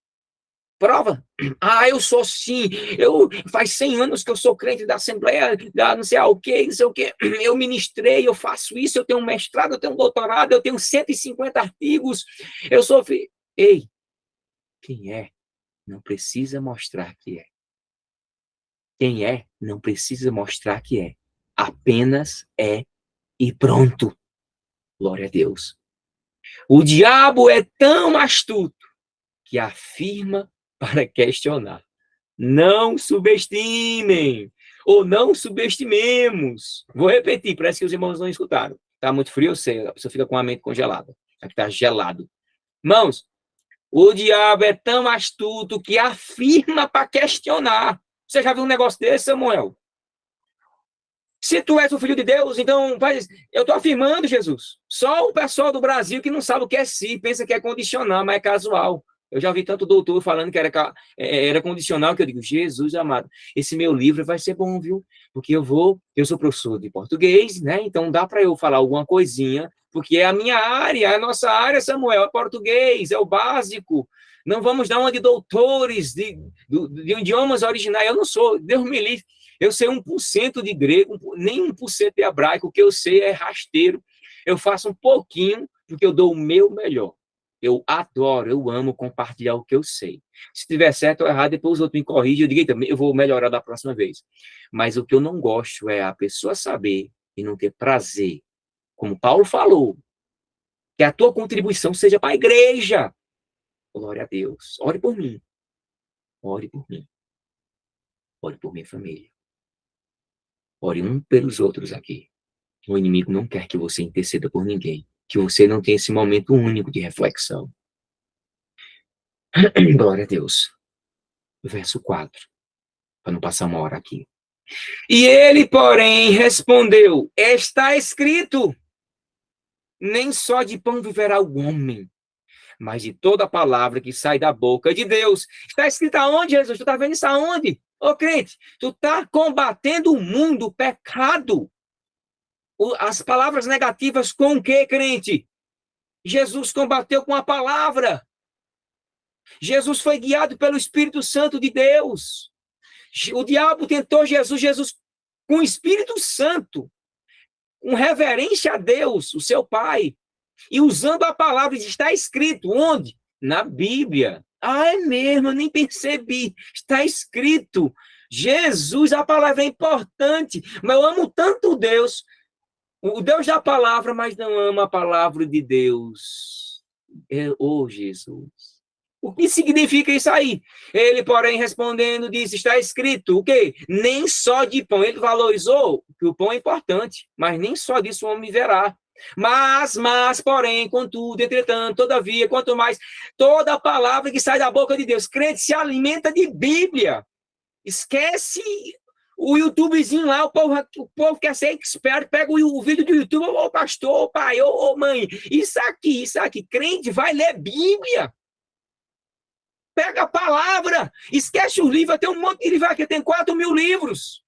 Prova. Eu sou sim. Faz 100 anos que eu sou crente da Assembleia, da não sei o quê, não sei o quê. Eu ministrei, eu faço isso, eu tenho um mestrado, eu tenho um doutorado, eu tenho 150 artigos. Eu sou filho. Ei, quem é? Não precisa mostrar que é. Quem é? Não precisa mostrar que é. Apenas é e pronto. Glória a Deus. O diabo é tão astuto que afirma para questionar. Não subestimem, ou não subestimemos. Vou repetir, parece que os irmãos não escutaram. Está muito frio, eu sei, a pessoa fica com a mente congelada. Aqui está gelado. Irmãos, o diabo é tão astuto que afirma para questionar. Você já viu um negócio desse, Samuel? Se tu és o filho de Deus, então eu estou afirmando, Jesus. Só o pessoal do Brasil que não sabe o que é si, pensa que é condicional, mas é casual. Eu já vi tanto doutor falando que era condicional, que eu digo, Jesus amado, esse meu livro vai ser bom, viu? Porque eu sou professor de português, né? Então dá para eu falar alguma coisinha, porque é a minha área, a nossa área, Samuel, é português, é o básico. Não vamos dar uma de doutores de idiomas originais. Eu não sou, Deus me livre. Eu sei 1% de grego, nem 1% de hebraico, o que eu sei é rasteiro. Eu faço um pouquinho, porque eu dou o meu melhor. Eu adoro, eu amo compartilhar o que eu sei. Se estiver certo ou errado, depois os outros me corrigem, eu digo, eu vou melhorar da próxima vez. Mas o que eu não gosto é a pessoa saber e não ter prazer. Como Paulo falou, que a tua contribuição seja para a igreja. Glória a Deus. Ore por mim. Ore por mim. Ore por minha família. Ore um pelos outros aqui. O inimigo não quer que você interceda por ninguém. Que você não tenha esse momento único de reflexão. Glória a Deus. Verso 4. Para não passar uma hora aqui. E ele, porém, respondeu: está escrito, nem só de pão viverá o homem, mas de toda palavra que sai da boca de Deus. Está escrito aonde, Jesus? Tu está vendo isso aonde? Ô, crente, tu está combatendo o mundo, o pecado. As palavras negativas com o quê, crente? Jesus combateu com a palavra. Jesus foi guiado pelo Espírito Santo de Deus. O diabo tentou Jesus com o Espírito Santo, com reverência a Deus, o seu Pai, e usando a palavra, está escrito, onde? Na Bíblia. É mesmo, eu nem percebi. Está escrito. Jesus, a palavra é importante, mas eu amo tanto Deus, o Deus da palavra, mas não amo a palavra de Deus. Jesus. O que significa isso aí? Ele, porém, respondendo, disse, está escrito, o quê? Nem só de pão. Ele valorizou que o pão é importante, mas nem só disso o homem verá. Mas, porém, contudo, entretanto, todavia, quanto mais, toda palavra que sai da boca de Deus, crente se alimenta de Bíblia. Esquece o YouTubezinho lá, o povo quer ser expert, pega o vídeo do YouTube, ô pastor, ô pai, ô mãe, isso aqui, crente vai ler Bíblia. Pega a palavra, esquece o livro, tem um monte de livro aqui, tem 4.000 livros.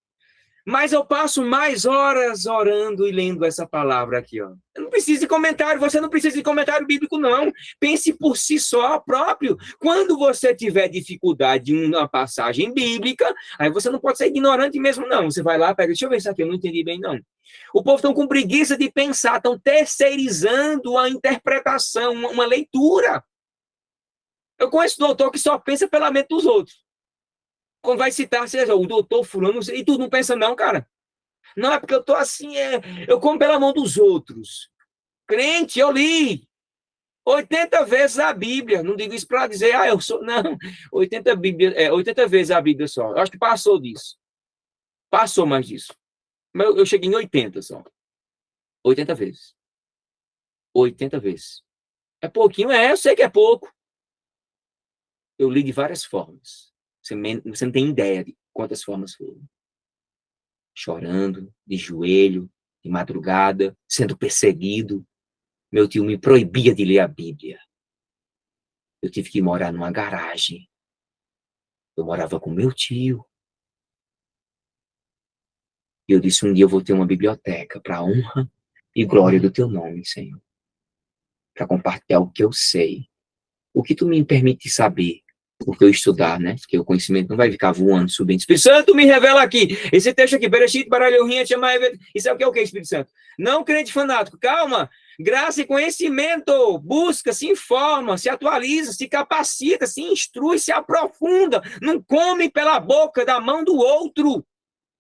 Mas eu passo mais horas orando e lendo essa palavra aqui, ó. Eu não preciso de comentário, você não precisa de comentário bíblico, não. Pense por si só próprio. Quando você tiver dificuldade em uma passagem bíblica, aí você não pode ser ignorante mesmo, não. Você vai lá, pega, deixa eu ver isso aqui, eu não entendi bem, não. O povo está com preguiça de pensar, estão terceirizando a interpretação, uma leitura. Eu conheço doutor que só pensa pela mente dos outros. Quando vai citar, seja o doutor fulano, e tu não pensa não, cara. Não, é porque eu tô assim, eu como pela mão dos outros. Crente, eu li 80 vezes a Bíblia. Não digo isso para dizer, eu sou. Não, 80 vezes a Bíblia só. Eu acho que passou disso. Passou mais disso. Mas eu cheguei em 80 só. 80 vezes. 80 vezes. É pouquinho, eu sei que é pouco. Eu li de várias formas. Você não tem ideia de quantas formas foram. Chorando, de joelho, de madrugada, sendo perseguido. Meu tio me proibia de ler a Bíblia. Eu tive que morar numa garagem. Eu morava com meu tio. E eu disse, um dia eu vou ter uma biblioteca para a honra e glória do teu nome, Senhor. Para compartilhar o que eu sei. O que tu me permite saber. Porque eu estudar, né? Porque o conhecimento não vai ficar voando, subindo. Espírito Santo, me revela aqui. Esse texto aqui, Bereshit, Baralho, Rinha, Chamai, isso é o que, Espírito Santo? Não crente fanático, calma. Graça e conhecimento, busca, se informa, se atualiza, se capacita, se instrui, se aprofunda. Não come pela boca da mão do outro.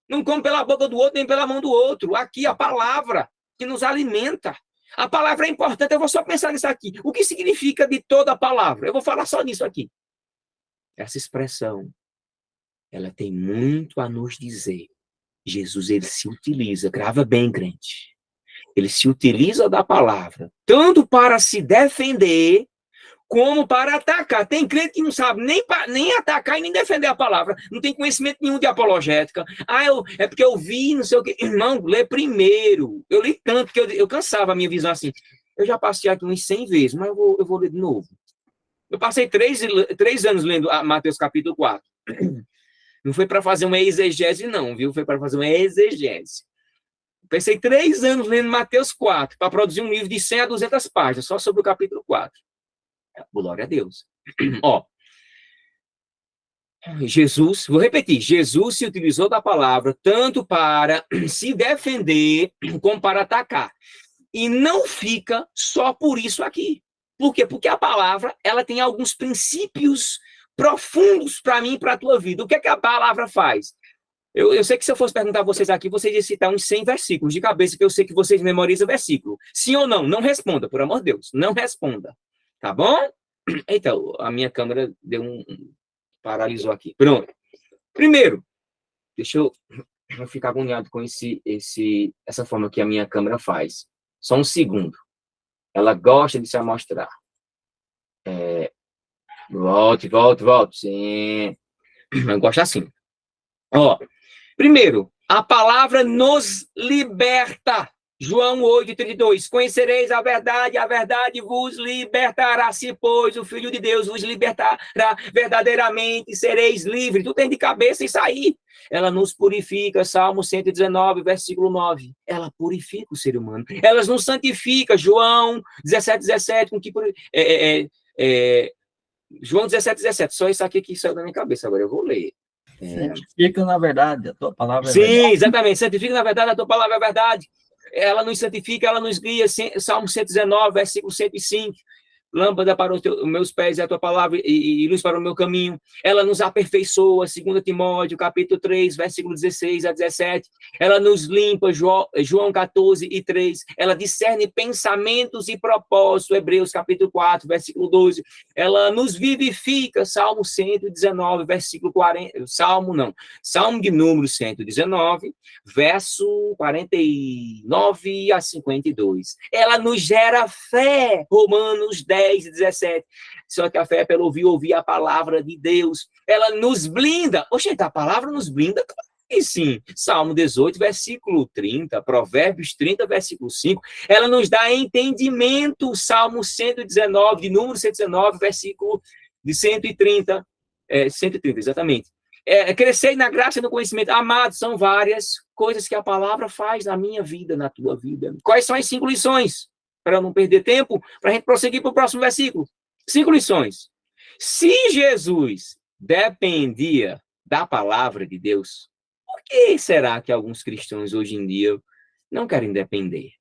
Não come pela boca do outro, nem pela mão do outro. Aqui a palavra que nos alimenta. A palavra é importante, eu vou só pensar nisso aqui. O que significa de toda a palavra? Eu vou falar só nisso aqui. Essa expressão, ela tem muito a nos dizer. Jesus, ele se utiliza, grava bem, crente. Ele se utiliza da palavra, tanto para se defender, como para atacar. Tem crente que não sabe nem atacar e nem defender a palavra. Não tem conhecimento nenhum de apologética. É porque eu vi, não sei o quê. Irmão, lê primeiro. Eu li tanto que eu cansava a minha visão assim. Eu já passei aqui uns 100 vezes, mas eu vou ler de novo. Eu passei 3 anos lendo Mateus capítulo 4. Não foi para fazer uma exegese, não, viu? Foi para fazer uma exegese. Passei 3 anos lendo Mateus 4, para produzir um livro de 100 a 200 páginas, só sobre o capítulo 4. Glória a Deus. Ó, Jesus, vou repetir, Jesus se utilizou da palavra tanto para se defender como para atacar. E não fica só por isso aqui. Por quê? Porque a palavra, ela tem alguns princípios profundos para mim e para a tua vida. O que é que a palavra faz? Eu sei que se eu fosse perguntar a vocês aqui, vocês iam citar uns 100 versículos de cabeça, que eu sei que vocês memorizam versículo. Sim ou não? Não responda, por amor de Deus. Não responda. Tá bom? Então, a minha câmera paralisou aqui. Pronto. Primeiro, deixa eu ficar agoniado com essa forma que a minha câmera faz. Só um segundo. Ela gosta de se amostrar. Volte. Sim. Eu gosto assim. Ó, primeiro, a palavra nos liberta. João 8:32. Conhecereis a verdade vos libertará. Se, pois, o Filho de Deus vos libertará, verdadeiramente sereis livres. Tu tem de cabeça isso aí. Ela nos purifica, Salmo 119, versículo 9. Ela purifica o ser humano. Ela nos santifica, João 17:17. João 17:17. Só isso aqui que saiu da minha cabeça. Agora eu vou ler. Santifica na verdade, a tua palavra é verdade. Sim, exatamente. Santifica na verdade, a tua palavra é verdade. Ela nos santifica, ela nos guia. Salmo 119, versículo 105. Lâmpada para os meus pés é a tua palavra e luz para o meu caminho. Ela nos aperfeiçoa, 2 Timóteo, capítulo 3, versículo 16 a 17. Ela nos limpa, João 14:3. Ela discerne pensamentos e propósitos, Hebreus, capítulo 4, versículo 12. Ela nos vivifica, Salmo 119, versículo 40. Salmo de número 119, verso 49 a 52. Ela nos gera fé, Romanos 10:17. Só que a fé é pelo ouvir a palavra de Deus. Ela nos blinda. Oxente, a palavra nos blinda? E sim, Salmo 18, versículo 30, Provérbios 30, versículo 5. Ela nos dá entendimento, Salmo 119, de número 119, versículo de 130, 130, exatamente. Crescer na graça e no conhecimento. Amados, são várias coisas que a palavra faz na minha vida, na tua vida. Quais são as 5 lições? Para não perder tempo, para a gente prosseguir para o próximo versículo. 5 lições. Se Jesus dependia da palavra de Deus, por que será que alguns cristãos hoje em dia não querem depender?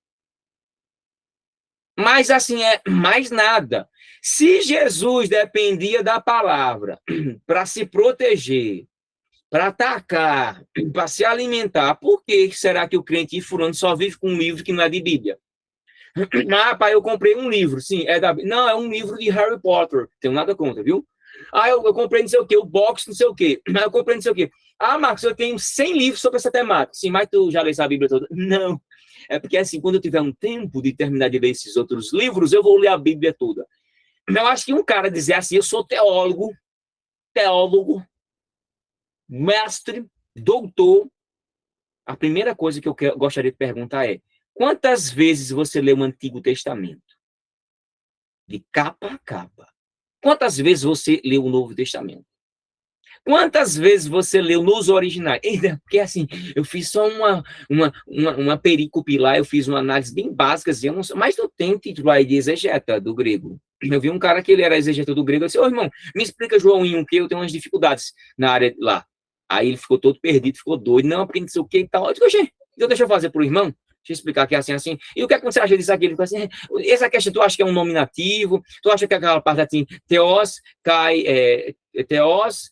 Mas assim, mais nada. Se Jesus dependia da palavra para se proteger, para atacar, para se alimentar, por que será que o crente furando só vive com um livro que não é de Bíblia? Pai, eu comprei um livro, sim, não, é um livro de Harry Potter, tenho nada contra, viu? Eu comprei não sei o quê, o box não sei o quê, eu comprei não sei o quê. Marcos, eu tenho 100 livros sobre essa temática. Sim, mas tu já leu a Bíblia toda? Não, é porque assim, quando eu tiver um tempo de terminar de ler esses outros livros, eu vou ler a Bíblia toda. Eu acho que um cara dizer assim, eu sou teólogo, mestre, doutor, a primeira coisa que eu gostaria de perguntar é: quantas vezes você leu o Antigo Testamento? De capa a capa. Quantas vezes você leu o Novo Testamento? Quantas vezes você leu nos originais? Porque assim, eu fiz só uma perícope lá, eu fiz uma análise bem básica, assim, mas não tem título aí de exegeta do grego. Eu vi um cara que ele era exegeta do grego, eu disse: ô irmão, me explica João 1, que eu tenho umas dificuldades na área lá. Aí ele ficou todo perdido, ficou doido, não, porque não sei o que e tal. Eu disse: então deixa eu fazer pro irmão, deixa eu explicar aqui assim, assim. E o que é que você acha disso aqui? Ele falou assim: essa questão, tu acha que é um nominativo? Tu acha que aquela parte assim, teos, cai, teos,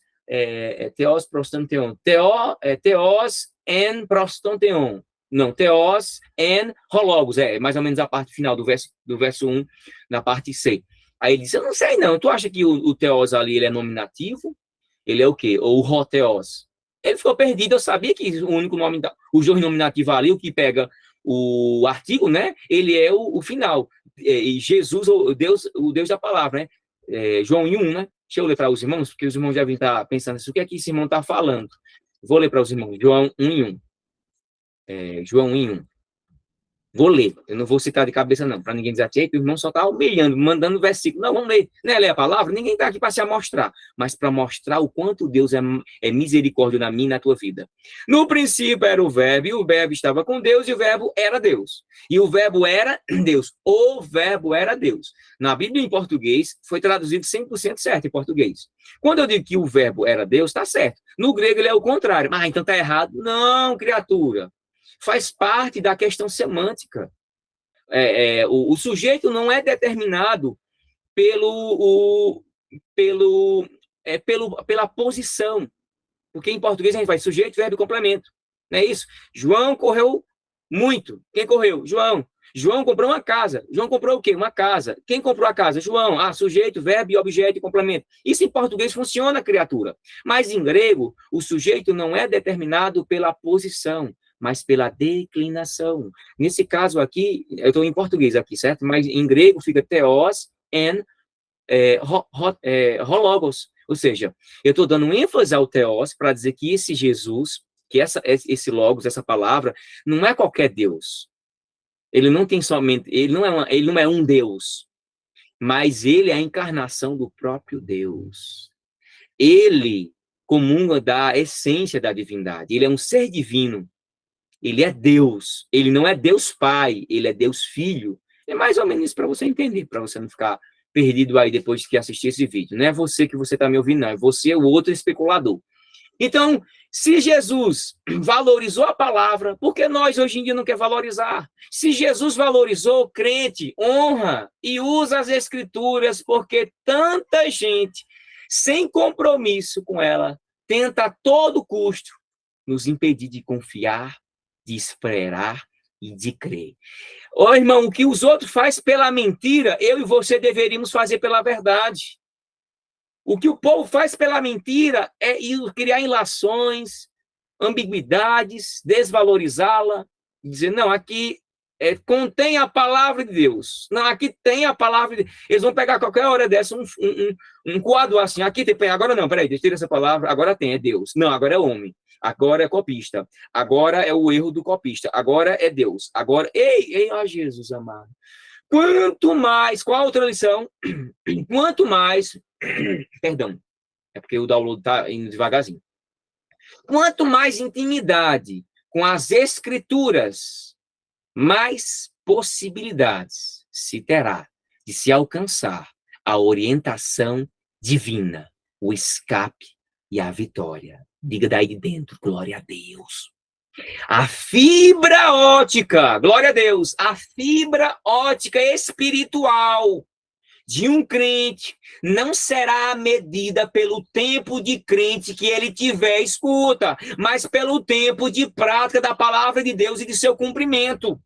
teos prostanteon. Teos en prostanteon. Não, teos en hologos. É mais ou menos a parte final do verso 1, na parte C. Aí ele disse: eu não sei não. Tu acha que o teos ali ele é nominativo? Ele é o quê? Ou o roteos? Ele ficou perdido. Eu sabia que o único nome, os dois nominativos ali, o que pega o artigo, né? Ele é o final. E Jesus, o Deus da palavra, né? João 1, né? Deixa eu ler para os irmãos, porque os irmãos devem estar pensando assim: o que é que esse irmão está falando? Vou ler para os irmãos. João 1:1. João 1:1. Vou ler, eu não vou citar de cabeça não, para ninguém dizer assim: o irmão só está humilhando, mandando versículo. Não, vamos ler, né? Ler a palavra, ninguém está aqui para se amostrar, mas para mostrar o quanto Deus é misericórdia na minha e na tua vida. No princípio era o verbo, e o verbo estava com Deus, e o verbo era Deus. E o verbo era Deus, o verbo era Deus. Na Bíblia em português, foi traduzido 100% certo em português. Quando eu digo que o verbo era Deus, está certo. No grego ele é o contrário. Ah, então está errado. Não, criatura. Faz parte da questão semântica. O sujeito não é determinado pela posição, porque em português a gente faz sujeito, verbo e complemento. Não é isso? João correu muito. Quem correu? João. João comprou uma casa. João comprou o quê? Uma casa. Quem comprou a casa? João. Ah, sujeito, verbo, objeto e complemento. Isso em português funciona, criatura. Mas em grego, o sujeito não é determinado pela posição, mas pela declinação. Nesse caso aqui, eu estou em português aqui, certo? Mas em grego fica theos en hologos. Ou seja, eu estou dando ênfase ao theos para dizer que esse Jesus, que esse logos, essa palavra, não é qualquer Deus. Ele não tem somente, ele não é um Deus, mas ele é a encarnação do próprio Deus. Ele comunga da essência da divindade. Ele é um ser divino. Ele é Deus. Ele não é Deus Pai, ele é Deus Filho. É mais ou menos isso para você entender, para você não ficar perdido aí depois que assistir esse vídeo. Não é você que você está me ouvindo, não. É você, o outro especulador. Então, se Jesus valorizou a palavra, por que nós hoje em dia não quer valorizar? Se Jesus valorizou o crente, honra e usa as escrituras, porque tanta gente, sem compromisso com ela, tenta a todo custo nos impedir de confiar, de esperar e de crer. Ô, irmão, o que os outros fazem pela mentira, eu e você deveríamos fazer pela verdade. O que o povo faz pela mentira é criar ilações, ambiguidades, desvalorizá-la, dizer: não, aqui contém a palavra de Deus. Não, aqui tem a palavra de Deus. Eles vão pegar qualquer hora dessa um quadro assim: aqui tem, agora não, peraí, tira essa palavra, agora tem, é Deus. Não, agora é homem. Agora é copista. Agora é o erro do copista. Agora é Deus. Agora, ei, ó Jesus amado. Quanto mais, qual a outra lição? Quanto mais, perdão, é porque o download está indo devagarzinho. Quanto mais intimidade com as escrituras, mais possibilidades se terá de se alcançar a orientação divina, o escape e a vitória. Diga daí de dentro: glória a Deus. A fibra ótica, glória a Deus, a fibra ótica espiritual de um crente não será medida pelo tempo de crente que ele tiver, escuta, mas pelo tempo de prática da palavra de Deus e de seu cumprimento.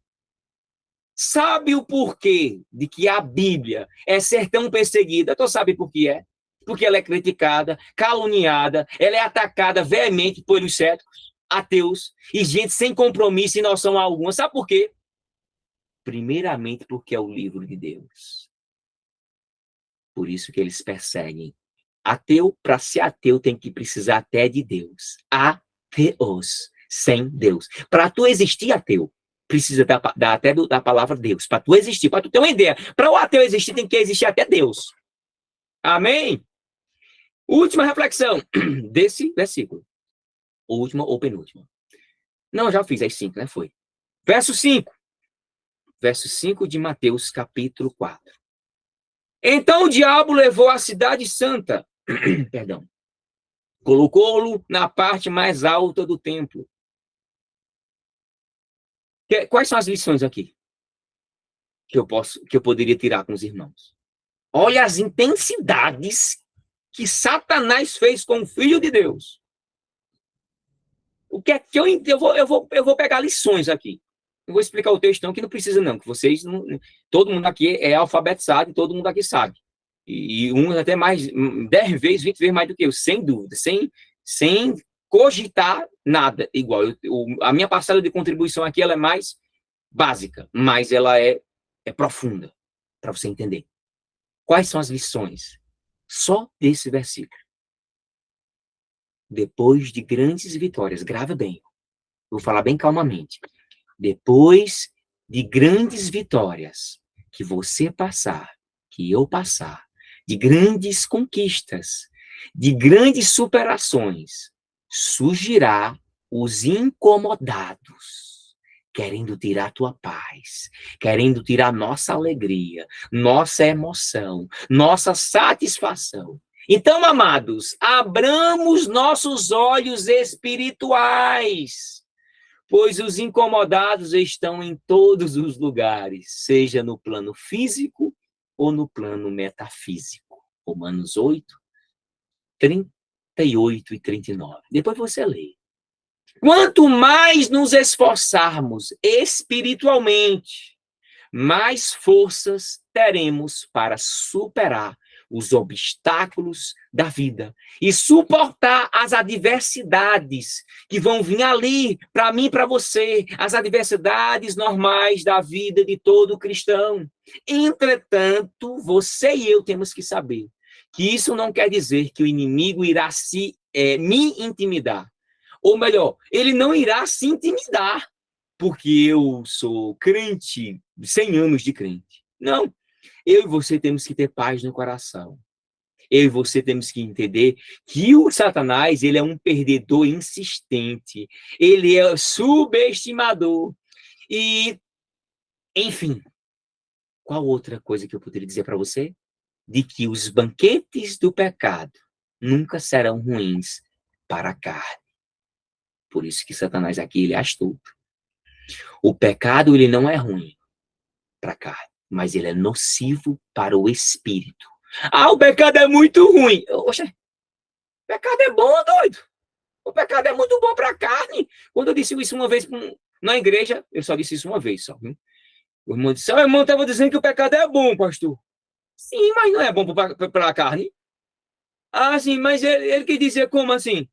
Sabe o porquê de que a Bíblia é ser tão perseguida? Tu sabe por que é? Porque ela é criticada, caluniada, ela é atacada veemente pelos céticos, ateus e gente sem compromisso e noção alguma. Sabe por quê? Primeiramente porque é o livro de Deus. Por isso que eles perseguem Ateu, para ser ateu, tem que precisar até de Deus. Ateos, sem Deus. Para tu existir ateu, precisa da palavra Deus. Para tu existir, para tu ter uma ideia. Para o ateu existir, tem que existir até Deus. Amém? Última reflexão desse versículo. Última ou penúltima. Não, já fiz as 5, né? Foi. Verso 5. Verso 5 de Mateus, capítulo 4. Então o diabo levou a cidade santa, perdão, colocou-lo na parte mais alta do templo. Quais são as lições aqui que eu poderia tirar com os irmãos? Olha as intensidades que Satanás fez com o Filho de Deus. O que é que eu vou pegar lições aqui. Eu vou explicar o textão que não precisa não, que vocês não, todo mundo aqui é alfabetizado e todo mundo aqui sabe. E uns até mais 10 vezes, 20 vezes mais do que eu, sem dúvida, sem cogitar nada igual. A minha parcela de contribuição aqui ela é mais básica, mas ela é profunda para você entender. Quais são as lições? Só desse versículo. Depois de grandes vitórias, grava bem, vou falar bem calmamente. Depois de grandes vitórias que você passar, que eu passar, de grandes conquistas, de grandes superações, surgirá os incomodados, querendo tirar tua paz, querendo tirar nossa alegria, nossa emoção, nossa satisfação. Então, amados, abramos nossos olhos espirituais, pois os incomodados estão em todos os lugares, seja no plano físico ou no plano metafísico. Romanos 8, 38 e 39. Depois você lê. Quanto mais nos esforçarmos espiritualmente, mais forças teremos para superar os obstáculos da vida e suportar as adversidades que vão vir ali para mim e para você, as adversidades normais da vida de todo cristão. Entretanto, você e eu temos que saber que isso não quer dizer que o inimigo irá me intimidar. Ou melhor, ele não irá se intimidar porque eu sou crente, 100 anos de crente. Não. Eu e você temos que ter paz no coração. Eu e você temos que entender que o Satanás, ele é um perdedor insistente. Ele é subestimador. E, enfim, qual outra coisa que eu poderia dizer para você? De que os banquetes do pecado nunca serão ruins para a carne. Por isso que Satanás aqui, ele é astuto. O pecado, ele não é ruim para a carne, mas ele é nocivo para o espírito. Ah, o pecado é muito ruim. Oxe, o pecado é bom, doido. O pecado é muito bom para a carne. Quando eu disse isso uma vez na igreja, eu só disse isso uma vez só. O irmão disse, o irmão estava dizendo que o pecado é bom, pastor. Sim, mas não é bom para a carne. Ah, sim, mas ele quer dizer como assim?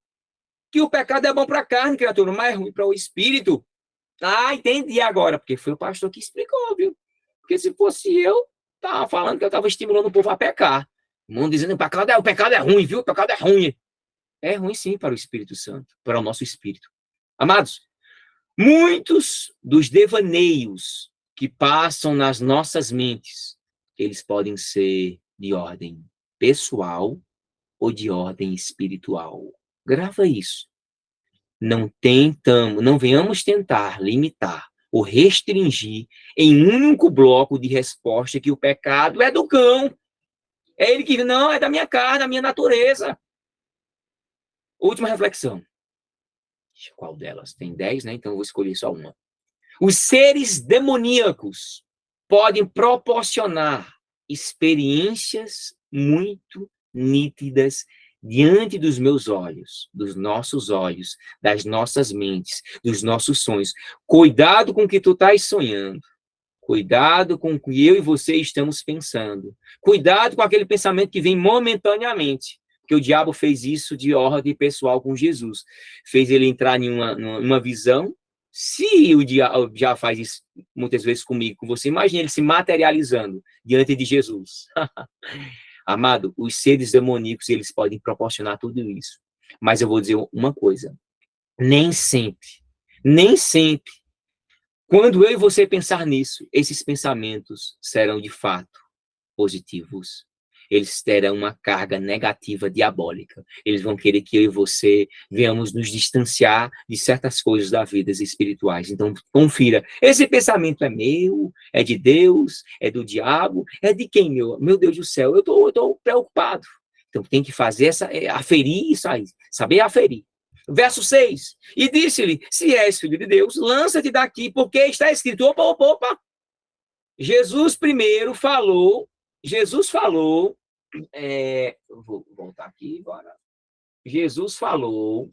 Que o pecado é bom para a carne, criatura, mas é ruim para o espírito. Ah, entendi agora, porque foi o pastor que explicou, viu? Porque se fosse eu, tava falando que eu estava estimulando o povo a pecar. O mundo dizendo que o pecado é ruim, viu? O pecado é ruim. É ruim sim para o Espírito Santo, para o nosso espírito. Amados, muitos dos devaneios que passam nas nossas mentes, eles podem ser de ordem pessoal ou de ordem espiritual. Grava isso. Não venhamos tentar limitar ou restringir em um único bloco de resposta que o pecado é do cão. É ele que não, é da minha carne, da minha natureza. Última reflexão. Qual delas? Tem 10, né? Então eu vou escolher só uma. Os seres demoníacos podem proporcionar experiências muito nítidas diante dos meus olhos, dos nossos olhos, das nossas mentes, dos nossos sonhos. Cuidado com o que tu estás sonhando. Cuidado com o que eu e você estamos pensando. Cuidado com aquele pensamento que vem momentaneamente. Porque o diabo fez isso de ordem pessoal com Jesus. Fez ele entrar em uma visão. Se o diabo já faz isso muitas vezes comigo, com você, imagine ele se materializando diante de Jesus. Amado, os seres demoníacos, eles podem proporcionar tudo isso. Mas eu vou dizer uma coisa. Nem sempre, quando eu e você pensar nisso, esses pensamentos serão de fato positivos. Eles terão uma carga negativa diabólica. Eles vão querer que eu e você venhamos nos distanciar de certas coisas da vida espirituais. Então, confira. Esse pensamento é meu? É de Deus? É do diabo? É de quem, meu Deus do céu? Eu tô preocupado. Então, tem que fazer aferir isso aí. Saber aferir. Verso 6. E disse-lhe, se és filho de Deus, lança-te daqui, porque está escrito, opa. Jesus falou, vou voltar aqui agora. Jesus falou,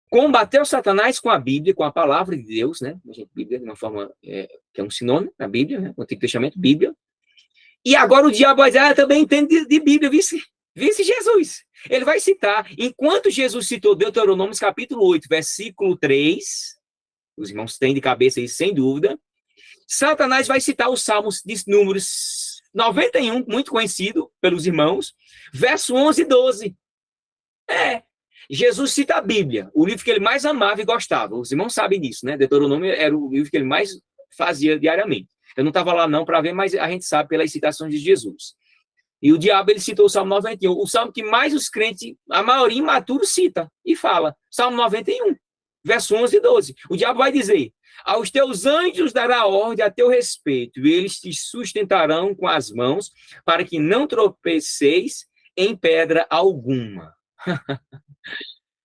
combateu Satanás com a Bíblia, com a palavra de Deus, né? Bíblia de uma forma que é um sinônimo na Bíblia, né? O Antigo Testamento, Bíblia. E agora o diabo vai dizer, também entende de Bíblia, vice Jesus. Ele vai citar, enquanto Jesus citou Deuteronômio capítulo 8, versículo 3, os irmãos têm de cabeça isso sem dúvida, Satanás vai citar os Salmos de números 91, muito conhecido pelos irmãos, verso 11 e 12. Jesus cita a Bíblia, o livro que ele mais amava e gostava. Os irmãos sabem disso, né? Deuteronômio era o livro que ele mais fazia diariamente. Eu não estava lá não para ver, mas a gente sabe pelas citações de Jesus. E o diabo, ele citou o Salmo 91, o salmo que mais os crentes, a maioria imaturo, cita e fala. Salmo 91, verso 11 e 12. O diabo vai dizer, aos teus anjos dará ordem a teu respeito, e eles te sustentarão com as mãos, para que não tropeceis em pedra alguma.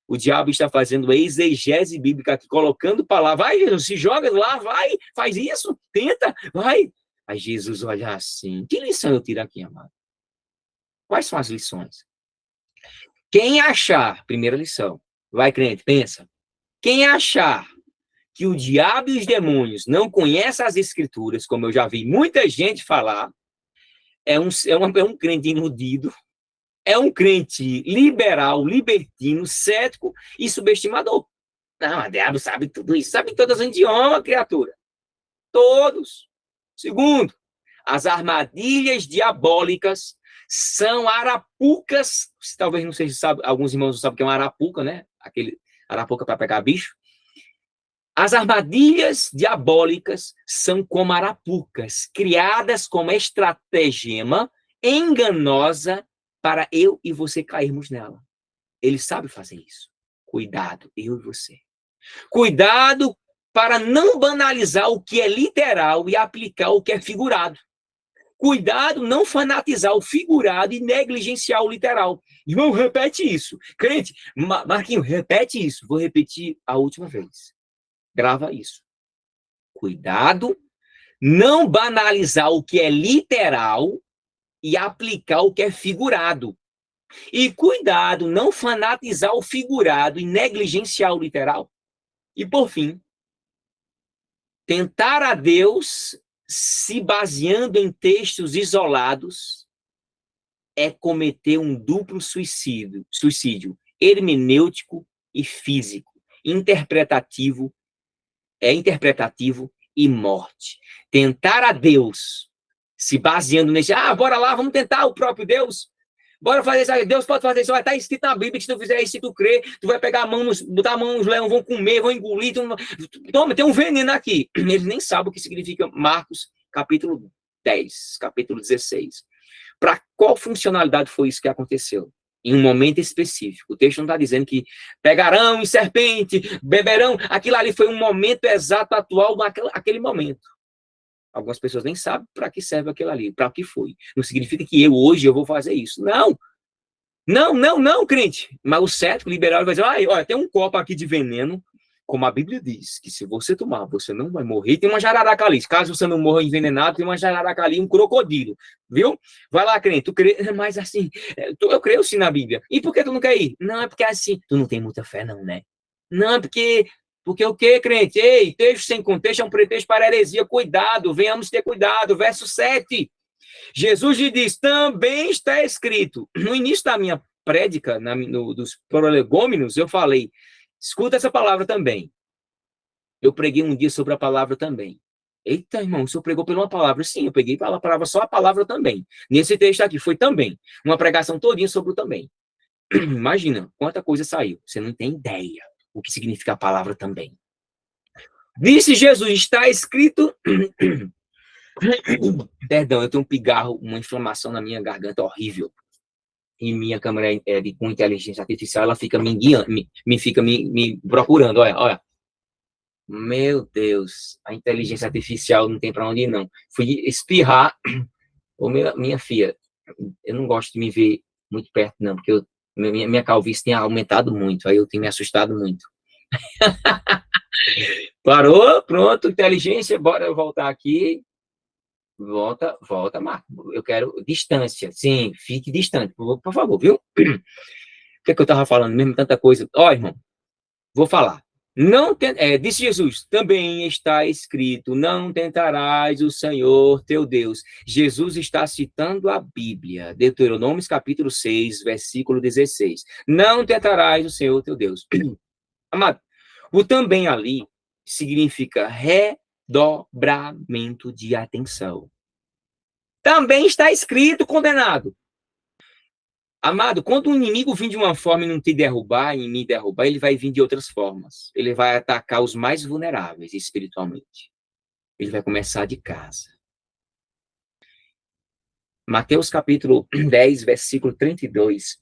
O diabo está fazendo a exegese bíblica aqui, colocando palavras. Vai, Jesus, se joga lá, vai, faz isso, tenta, vai. Aí Jesus olha assim, que lição eu tiro aqui, amado? Quais são as lições? Quem achar, primeira lição, vai crente, pensa. Quem achar que o diabo e os demônios não conhecem as escrituras, como eu já vi muita gente falar, é um crente iludido, é um crente liberal, libertino, cético e subestimador. Não, o diabo sabe tudo isso, sabe todas as idiomas, criatura. Todos. Segundo, as armadilhas diabólicas são arapucas, talvez não sei se sabe, alguns irmãos não sabem o que é uma arapuca, né? Aquele arapuca para pegar bicho. As armadilhas diabólicas são como arapucas, criadas como estratagema enganosa para eu e você cairmos nela. Ele sabe fazer isso. Cuidado, eu e você. Cuidado para não banalizar o que é literal e aplicar o que é figurado. Cuidado não fanatizar o figurado e negligenciar o literal. Irmão, repete isso. Crente, Marquinho, repete isso. Vou repetir a última vez. Grava isso. Cuidado, não banalizar o que é literal e aplicar o que é figurado. E cuidado, não fanatizar o figurado e negligenciar o literal. E por fim, tentar a Deus se baseando em textos isolados é cometer um duplo suicídio hermenêutico e físico, interpretativo e morte. Tentar a Deus, se baseando nesse, bora lá, vamos tentar o próprio Deus. Bora fazer isso, Deus pode fazer isso, vai estar escrito na Bíblia que se tu fizer isso, se tu crer, tu vai pegar a mão, botar a mão nos leões, vão comer, vão engolir, toma, tem um veneno aqui. Eles nem sabem o que significa Marcos, capítulo 10, capítulo 16. Para qual funcionalidade foi isso que aconteceu? Em um momento específico. O texto não está dizendo que pegarão em serpente, beberão. Aquilo ali foi um momento exato, atual, naquele momento. Algumas pessoas nem sabem para que serve aquilo ali, para que foi. Não significa que hoje eu vou fazer isso. Não. Não, crente. Mas o cético liberal vai dizer, olha, tem um copo aqui de veneno, como a Bíblia diz, que se você tomar, você não vai morrer. Tem uma jararaca ali. Caso você não morra envenenado, tem uma jararaca ali, um crocodilo. Viu? Vai lá, crente. Tu crê, mas assim, eu creio sim na Bíblia. E por que tu não quer ir? Não, é porque assim, tu não tem muita fé não, né? Não, é porque o quê, crente? Ei, texto sem contexto é um pretexto para heresia. Cuidado, venhamos ter cuidado. Verso 7. Jesus lhe diz, também está escrito. No início da minha prédica, dos prolegômenos, eu falei, escuta essa palavra também. Eu preguei um dia sobre a palavra também. Eita, irmão, o senhor pregou por uma palavra. Sim, eu peguei pela palavra, só a palavra também. Nesse texto aqui, foi também. Uma pregação todinha sobre o também. Imagina quanta coisa saiu. Você não tem ideia o que significa a palavra também. Disse Jesus, está escrito... Perdão, eu tenho um pigarro, uma inflamação na minha garganta horrível. E minha câmera com inteligência artificial, ela fica me guiando, me procurando. Olha. Meu Deus, a inteligência artificial não tem para onde ir, não. Fui espirrar. Ô, minha filha, eu não gosto de me ver muito perto, não, porque minha calvície tem aumentado muito, aí eu tenho me assustado muito. Parou, pronto, inteligência, bora voltar aqui. Volta, Marco. Eu quero distância. Sim, fique distante, por favor, viu? O que é que eu estava falando mesmo? Tanta coisa. Ó, irmão, vou falar. Disse Jesus, também está escrito, não tentarás o Senhor teu Deus. Jesus está citando a Bíblia, Deuteronômio capítulo 6, versículo 16. Não tentarás o Senhor teu Deus. Amado, o também ali significa redobramento de atenção. Também está escrito, condenado. Amado, quando o inimigo vir de uma forma e não te derrubar, e me derrubar, ele vai vir de outras formas. Ele vai atacar os mais vulneráveis espiritualmente. Ele vai começar de casa. Mateus capítulo 10, versículo 32.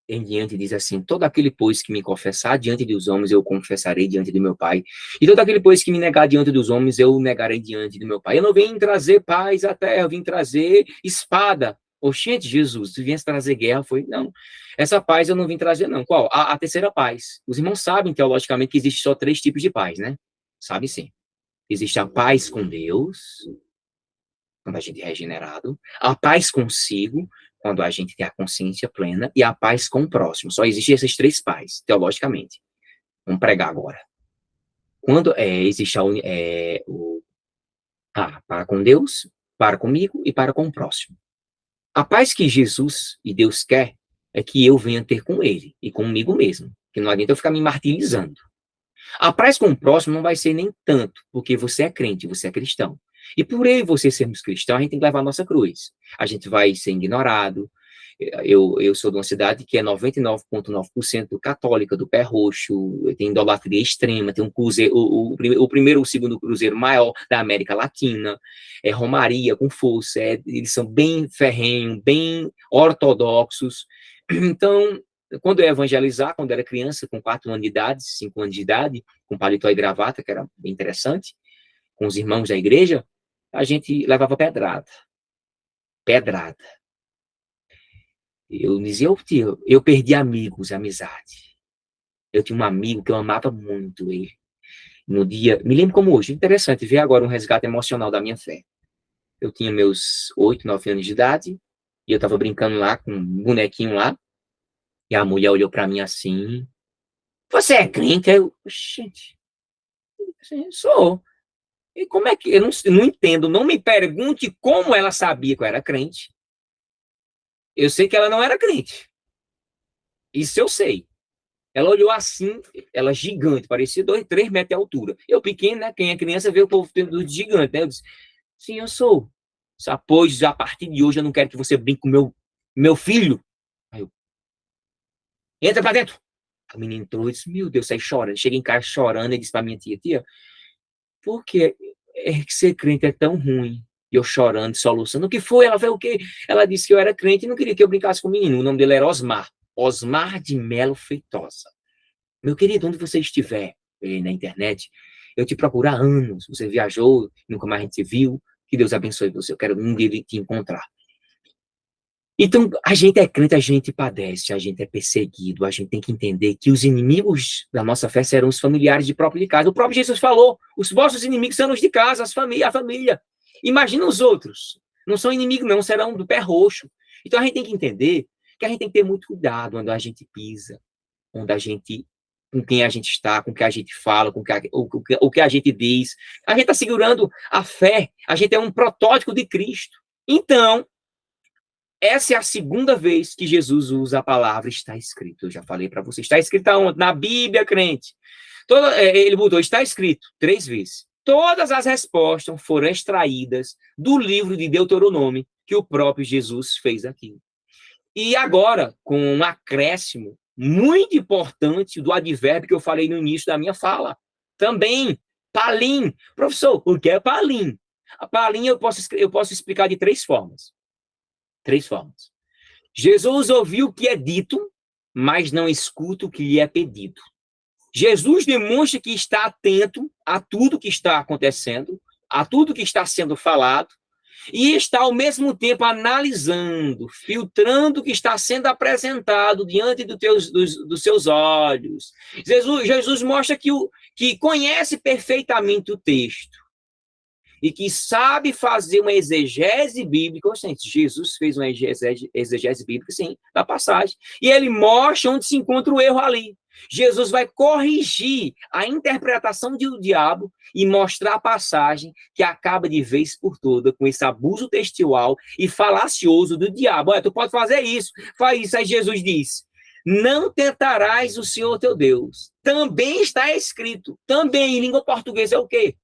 Em diante diz assim, todo aquele, pois, que me confessar diante dos homens, eu confessarei diante do meu Pai. E todo aquele, pois, que me negar diante dos homens, eu negarei diante do meu Pai. Eu não vim trazer paz à terra, eu vim trazer espada. Oxente, Jesus, tu viesse trazer guerra, foi? Não. Essa paz eu não vim trazer, não. Qual? A terceira paz. Os irmãos sabem, teologicamente, que existe só 3 tipos de paz, né? Sabe sim. Existe a paz com Deus, quando a gente é regenerado, a paz consigo, quando a gente tem a consciência plena, e a paz com o próximo. Só existem essas 3 paz, teologicamente. Vamos pregar agora. Quando existe para com Deus, para comigo e para com o próximo. A paz que Jesus e Deus quer é que eu venha ter com ele e comigo mesmo, que não adianta eu ficar me martirizando. A paz com o próximo não vai ser nem tanto, porque você é crente, você é cristão. E por eu e você sermos cristãos, a gente tem que levar a nossa cruz. A gente vai ser ignorado. Eu sou de uma cidade que é 99,9% católica, do pé roxo, tem idolatria extrema, tem um cruzeiro, o primeiro ou o segundo cruzeiro maior da América Latina, é romaria com força, eles são bem ferrenhos, bem ortodoxos. Então, quando eu ia evangelizar, quando eu era criança, com 4 anos de idade, 5 anos de idade, com paletó e gravata, que era bem interessante, com os irmãos da igreja, a gente levava pedrada. Eu dizia, eu perdi amigos, amizade. Eu tinha um amigo que eu amava muito ele. No dia, me lembro como hoje, interessante ver agora um resgate emocional da minha fé. Eu tinha meus 8, 9 anos de idade, e eu estava brincando lá com um bonequinho lá, e a mulher olhou para mim assim, você é crente? Eu, gente, sou. E como é que, eu não entendo, não me pergunte como ela sabia que eu era crente. Eu sei que ela não era crente. Isso eu sei. Ela olhou assim, ela gigante, parecia 2, 3 metros de altura. Eu pequeno, né? Quem é criança vê o povo tendo gigante, né? Eu disse, sim, eu sou. Pois, a partir de hoje, eu não quero que você brinque com meu filho. Aí eu, entra pra dentro. A menina entrou e disse, meu Deus, sai chorando. Cheguei em casa chorando e disse pra minha tia, por que ser crente é tão ruim? E eu chorando, soluçando. O que foi? Ela fez o quê? Ela disse que eu era crente e não queria que eu brincasse com o menino. O nome dele era Osmar. Osmar de Melo Feitosa. Meu querido, onde você estiver na internet, eu te procuro há anos. Você viajou, nunca mais a gente se viu. Que Deus abençoe você. Eu quero um dia te encontrar. Então, a gente é crente, a gente padece, a gente é perseguido, a gente tem que entender que os inimigos da nossa fé serão os familiares de próprio de casa. O próprio Jesus falou, os vossos inimigos serão os de casa, a família. Imagina os outros. Não são inimigos não, serão do pé roxo. Então, a gente tem que entender que a gente tem que ter muito cuidado onde a gente pisa, onde a gente, com quem a gente está, com o que a gente fala, com o que a gente diz. A gente está segurando a fé, a gente é um protótipo de Cristo. Então, essa é a segunda vez que Jesus usa a palavra está escrito. Eu já falei para você. Está escrito aonde? Na Bíblia, crente. Ele mudou, está escrito 3 vezes. todas as respostas foram extraídas do livro de Deuteronômio, que o próprio Jesus fez aqui. E agora, com um acréscimo muito importante do advérbio que eu falei no início da minha fala. Também, palim. Professor, o que é palim? A palim eu posso explicar de três formas. Três formas. Jesus ouviu o que é dito, mas não escuta o que lhe é pedido. Jesus demonstra que está atento a tudo que está acontecendo, a tudo que está sendo falado, e está, ao mesmo tempo, analisando, filtrando o que está sendo apresentado diante dos seus olhos. Jesus mostra que conhece perfeitamente o texto e que sabe fazer uma exegese bíblica. Gente, Jesus fez uma exegese bíblica, sim, da passagem. E ele mostra onde se encontra o erro ali. Jesus vai corrigir a interpretação do diabo e mostrar a passagem que acaba de vez por toda com esse abuso textual e falacioso do diabo. Olha, tu pode fazer isso, faz isso. Aí Jesus diz, não tentarás o Senhor teu Deus. Também está escrito. Também, em língua portuguesa, é o quê?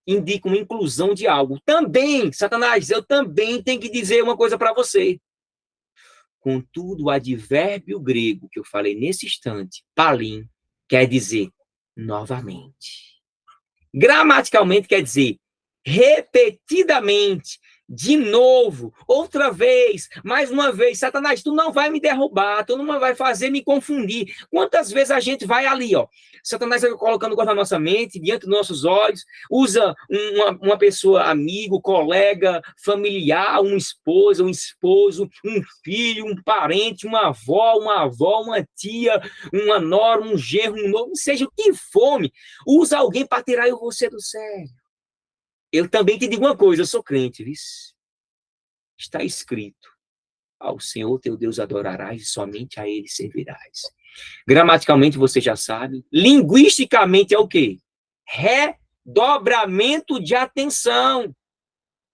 Indica uma inclusão de algo. Também, Satanás, eu também tenho que dizer uma coisa para você. Contudo, o advérbio grego que eu falei nesse instante, palim, quer dizer novamente. Gramaticalmente quer dizer repetidamente, de novo, outra vez, mais uma vez. Satanás, tu não vai me derrubar, tu não vai fazer me confundir. Quantas vezes a gente vai ali, ó, Satanás vai colocando coisa na nossa mente, diante dos nossos olhos, usa uma pessoa, amigo, colega, familiar, uma esposa, um esposo, um filho, um parente, uma avó, uma tia, uma nora, um genro, um novo, seja o que for, usa alguém para tirar você do sério. Eu também te digo uma coisa, eu sou crente, viu? Está escrito, ao Senhor teu Deus adorarás e somente a Ele servirás. Gramaticalmente você já sabe. Linguisticamente é o quê? Redobramento de atenção.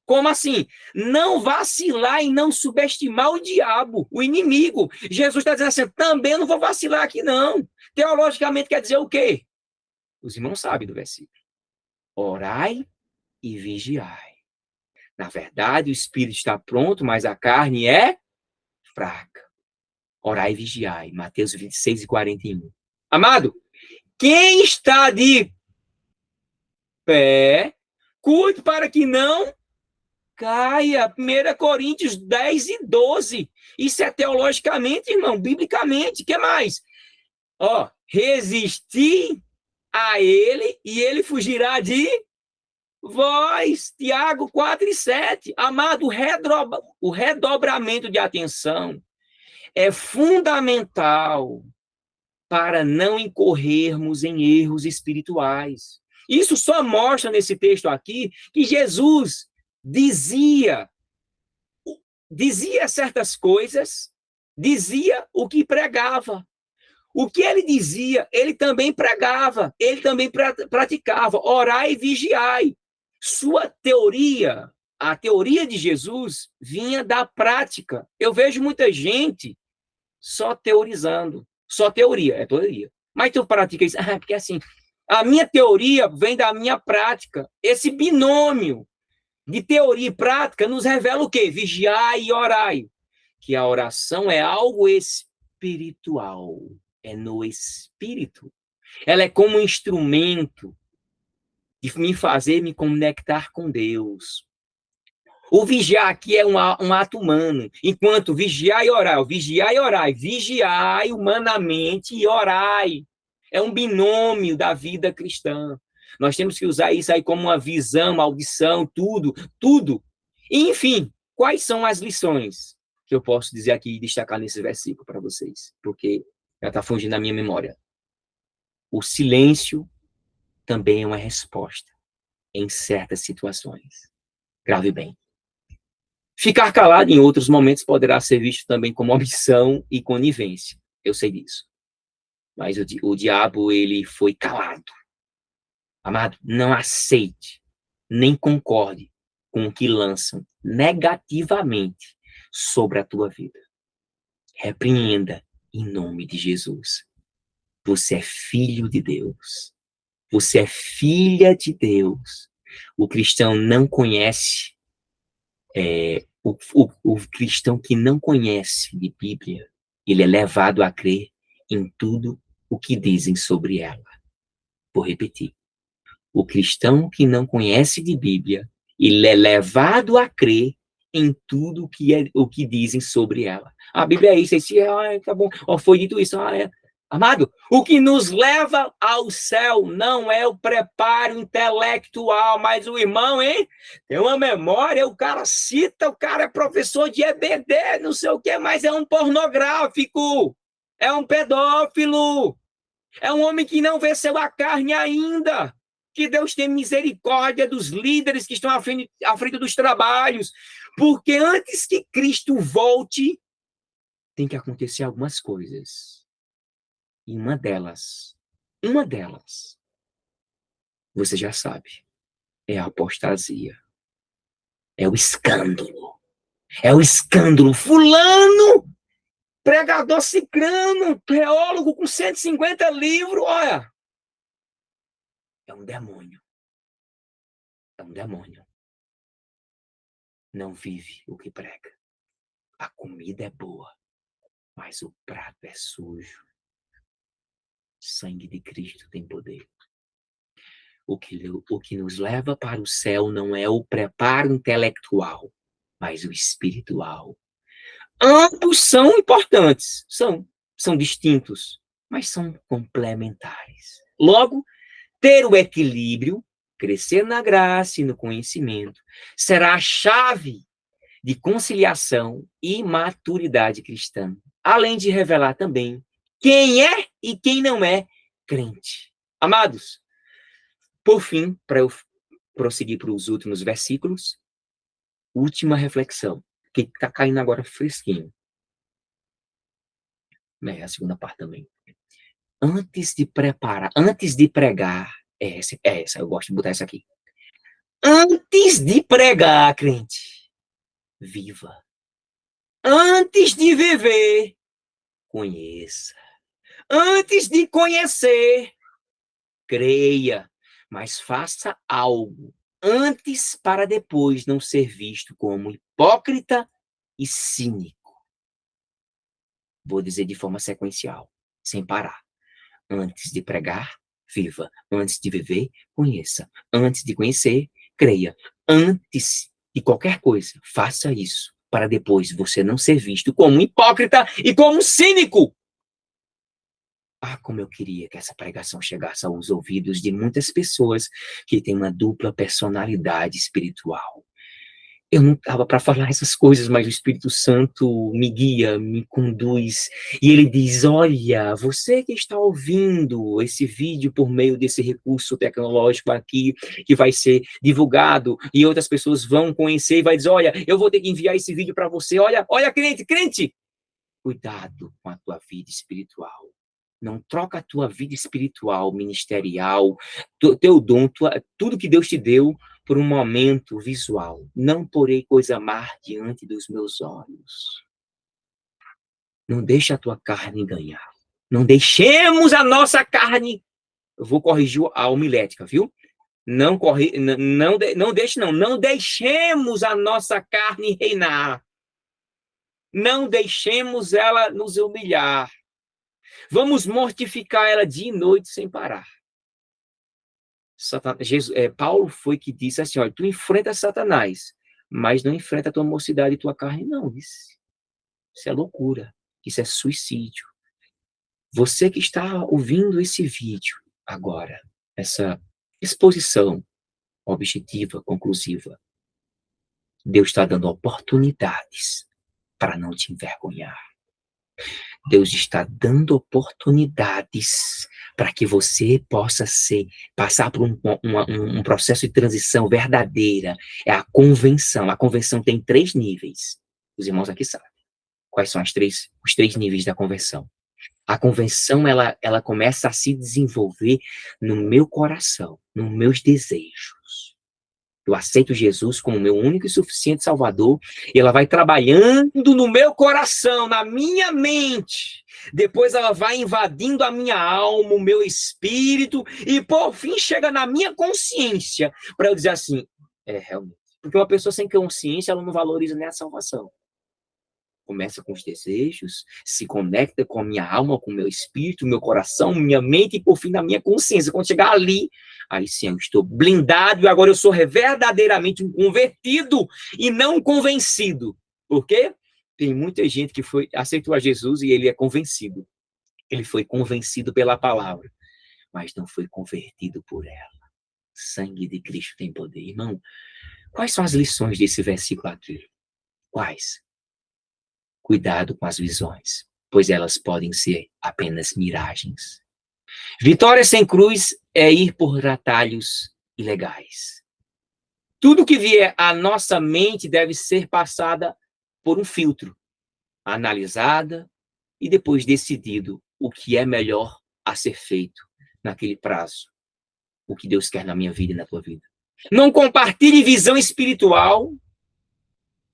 Como assim? Não vacilar e não subestimar o diabo, o inimigo. Jesus está dizendo assim, também não vou vacilar aqui não. Teologicamente quer dizer o quê? Os irmãos sabem do versículo. Orai e vigiai. Na verdade, o espírito está pronto, mas a carne é fraca. Orai e vigiai. Mateus 26:41. Amado, quem está de pé, cuide para que não caia. 1 Coríntios 10:12. Isso é teologicamente, irmão, biblicamente. O que mais? Ó, resistir a ele e ele fugirá de vós. Tiago 4:7. Amado, o redobramento de atenção é fundamental para não incorrermos em erros espirituais. Isso só mostra nesse texto aqui que Jesus dizia certas coisas, dizia o que pregava. O que ele dizia, ele também pregava, ele também praticava. Orai e vigiai. Sua teoria, a teoria de Jesus, vinha da prática. Eu vejo muita gente só teorizando. Só teoria, é teoria. Mas tu pratica isso? Ah, porque assim, a minha teoria vem da minha prática. Esse binômio de teoria e prática nos revela o quê? Vigiai e orai. Que a oração é algo espiritual. É no espírito. Ela é como um instrumento de me fazer me conectar com Deus. O vigiar aqui é um ato humano. Enquanto vigiar e orar, vigiar e orar, vigiai humanamente e orai. É um binômio da vida cristã. Nós temos que usar isso aí como uma visão, uma audição, tudo. E, enfim, quais são as lições que eu posso dizer aqui e destacar nesse versículo para vocês? Porque já está fugindo da minha memória. O silêncio também é uma resposta em certas situações. Grave bem. Ficar calado em outros momentos poderá ser visto também como omissão e conivência. Eu sei disso. Mas o diabo, ele foi calado. Amado, não aceite, nem concorde com o que lançam negativamente sobre a tua vida. Repreenda em nome de Jesus. Você é filho de Deus. Você é filha de Deus. O cristão não conhece, o cristão que não conhece de Bíblia, ele é levado a crer em tudo o que dizem sobre ela. Vou repetir. O cristão que não conhece de Bíblia, ele é levado a crer em tudo o que dizem sobre ela. A Bíblia é isso, tá bom. Foi dito isso, Amado, o que nos leva ao céu não é o preparo intelectual, mas o irmão, hein? Tem uma memória, o cara cita, o cara é professor de EBD, não sei o que, mas é um pornográfico, é um pedófilo, é um homem que não venceu a carne ainda. Que Deus tenha misericórdia dos líderes que estão à frente dos trabalhos, porque antes que Cristo volte, tem que acontecer algumas coisas. E uma delas, você já sabe, é a apostasia. É o escândalo. É o escândalo. Fulano, pregador cicrano, teólogo com 150 livros, olha. É um demônio. É um demônio. Não vive o que prega. A comida é boa, mas o prato é sujo. Sangue de Cristo tem poder. O que nos leva para o céu não é o preparo intelectual, mas o espiritual. Ambos são importantes, são distintos, mas são complementares. Logo, ter o equilíbrio, crescer na graça e no conhecimento, será a chave de conciliação e maturidade cristã, além de revelar também quem é e quem não é crente. Amados, por fim, para eu prosseguir para os últimos versículos, última reflexão, que está caindo agora fresquinho. A segunda parte também. Antes de pregar, essa, eu gosto de botar essa aqui. Antes de pregar, crente, viva. Antes de viver, conheça. Antes de conhecer, creia. Mas faça algo antes para depois não ser visto como hipócrita e cínico. Vou dizer de forma sequencial, sem parar. Antes de pregar, viva. Antes de viver, conheça. Antes de conhecer, creia. Antes de qualquer coisa, faça isso, para depois você não ser visto como hipócrita e como cínico. Como eu queria que essa pregação chegasse aos ouvidos de muitas pessoas que têm uma dupla personalidade espiritual. Eu não estava para falar essas coisas, mas o Espírito Santo me guia, me conduz. E ele diz, olha, você que está ouvindo esse vídeo por meio desse recurso tecnológico aqui, que vai ser divulgado, e outras pessoas vão conhecer e vai dizer, olha, eu vou ter que enviar esse vídeo para você. Olha, crente, cuidado com a tua vida espiritual. Não troca a tua vida espiritual, ministerial, teu dom, tudo que Deus te deu por um momento visual. Não porei coisa má diante dos meus olhos. Não deixa a tua carne ganhar. Não deixemos a nossa carne. Eu vou corrigir a homilética, viu? Não deixemos a nossa carne reinar. Não deixemos ela nos humilhar. Vamos mortificar ela dia e noite sem parar. Paulo foi que disse assim, olha, tu enfrenta Satanás, mas não enfrenta a tua mocidade e tua carne, não. Isso é loucura. Isso é suicídio. Você que está ouvindo esse vídeo agora, essa exposição objetiva, conclusiva, Deus está dando oportunidades para não te envergonhar. Deus está dando oportunidades para que você possa passar por um processo de transição verdadeira. É a convenção. A convenção tem 3 níveis. Os irmãos aqui sabem. Quais são os 3 níveis da convenção? A convenção, ela começa a se desenvolver no meu coração, nos meus desejos. Eu aceito Jesus como meu único e suficiente Salvador, e ela vai trabalhando no meu coração, na minha mente. Depois ela vai invadindo a minha alma, o meu espírito, e por fim chega na minha consciência, para eu dizer assim, realmente. Porque uma pessoa sem consciência, ela não valoriza nem a salvação. Começa com os desejos, se conecta com a minha alma, com o meu espírito, meu coração, minha mente e, por fim, na minha consciência. Quando chegar ali, aí sim, eu estou blindado e agora eu sou verdadeiramente um convertido e não um convencido. Por quê? Tem muita gente que aceitou a Jesus e ele é convencido. Ele foi convencido pela palavra, mas não foi convertido por ela. Sangue de Cristo tem poder. Irmão, quais são as lições desse versículo aqui? Quais? Cuidado com as visões, pois elas podem ser apenas miragens. Vitória sem cruz é ir por atalhos ilegais. Tudo que vier à nossa mente deve ser passada por um filtro, analisada e depois decidido o que é melhor a ser feito naquele prazo. O que Deus quer na minha vida e na tua vida. Não compartilhe visão espiritual,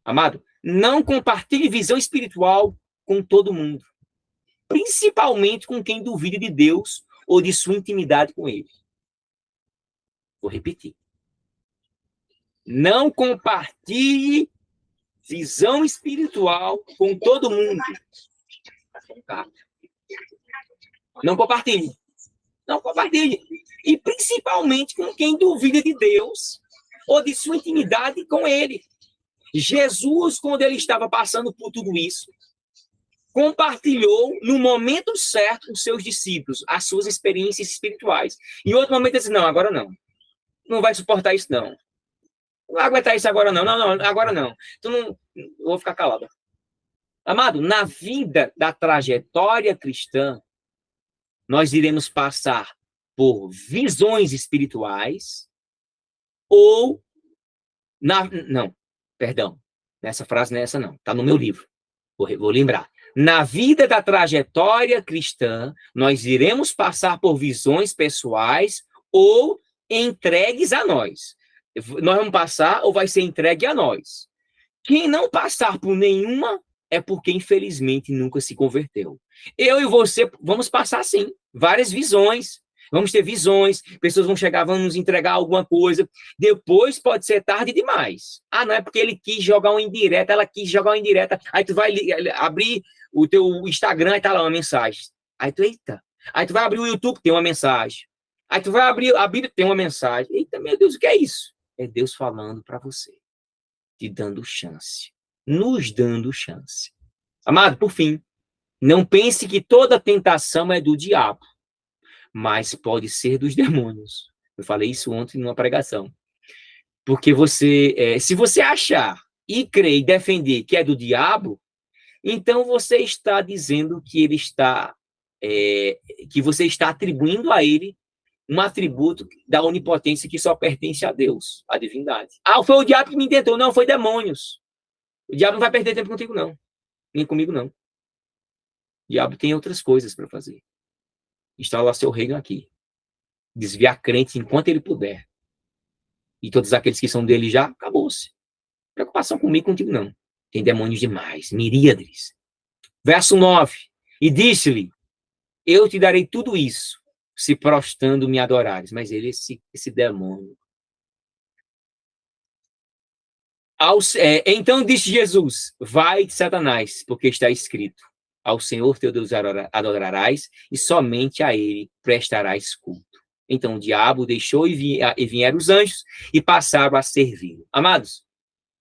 amado. Não compartilhe visão espiritual com todo mundo, principalmente com quem duvida de Deus ou de sua intimidade com Ele. Vou repetir. Não compartilhe visão espiritual com todo mundo. Tá? Não compartilhe. Não compartilhe. E principalmente com quem duvida de Deus ou de sua intimidade com Ele. Jesus, quando ele estava passando por tudo isso, compartilhou no momento certo com seus discípulos as suas experiências espirituais. Em outro momento ele disse, não, agora não. Não vai suportar isso, não. Não vai aguentar isso agora, não. Não, agora não. Então não, vou ficar calado. Amado, na vida da trajetória cristã, nós iremos passar por visões espirituais ou... Não, perdão. Nessa frase não é essa, não. Está no meu livro. Vou lembrar. Na vida da trajetória cristã, nós iremos passar por visões pessoais ou entregues a nós. Nós vamos passar ou vai ser entregue a nós. Quem não passar por nenhuma é porque, infelizmente, nunca se converteu. Eu e você vamos passar, sim, várias visões. Vamos ter visões, pessoas vão chegar, vão nos entregar alguma coisa. Depois pode ser tarde demais. Ah, não é porque ele quis jogar uma indireta, ela quis jogar uma indireta. Aí tu vai abrir o teu Instagram e tá lá uma mensagem. Aí tu, eita. Aí tu vai abrir o YouTube, tem uma mensagem. Aí tu vai abrir a Bíblia, tem uma mensagem. Eita, meu Deus, o que é isso? É Deus falando para você. Te dando chance. Nos dando chance. Amado, por fim, não pense que toda tentação é do diabo, mas pode ser dos demônios. Eu falei isso ontem numa pregação. Porque se você achar e crer e defender que é do diabo, então você está dizendo que ele está, que você está atribuindo a ele um atributo da onipotência que só pertence a Deus, a divindade. Ah, foi o diabo que me tentou. Não, foi demônios. O diabo não vai perder tempo contigo, não. Nem comigo, não. O diabo tem outras coisas para fazer. Instalar seu reino aqui. Desviar crente enquanto ele puder. E todos aqueles que são dele já, acabou-se. Preocupação comigo, contigo não. Tem demônios demais, miríades. Verso 9. E disse-lhe, eu te darei tudo isso, se prostrando me adorares. Mas ele, esse demônio. Então disse Jesus, vai, Satanás, porque está escrito, ao Senhor teu Deus adorarás, e somente a ele prestarás culto. Então o diabo deixou e vieram os anjos e passaram a servi-lo. Amados,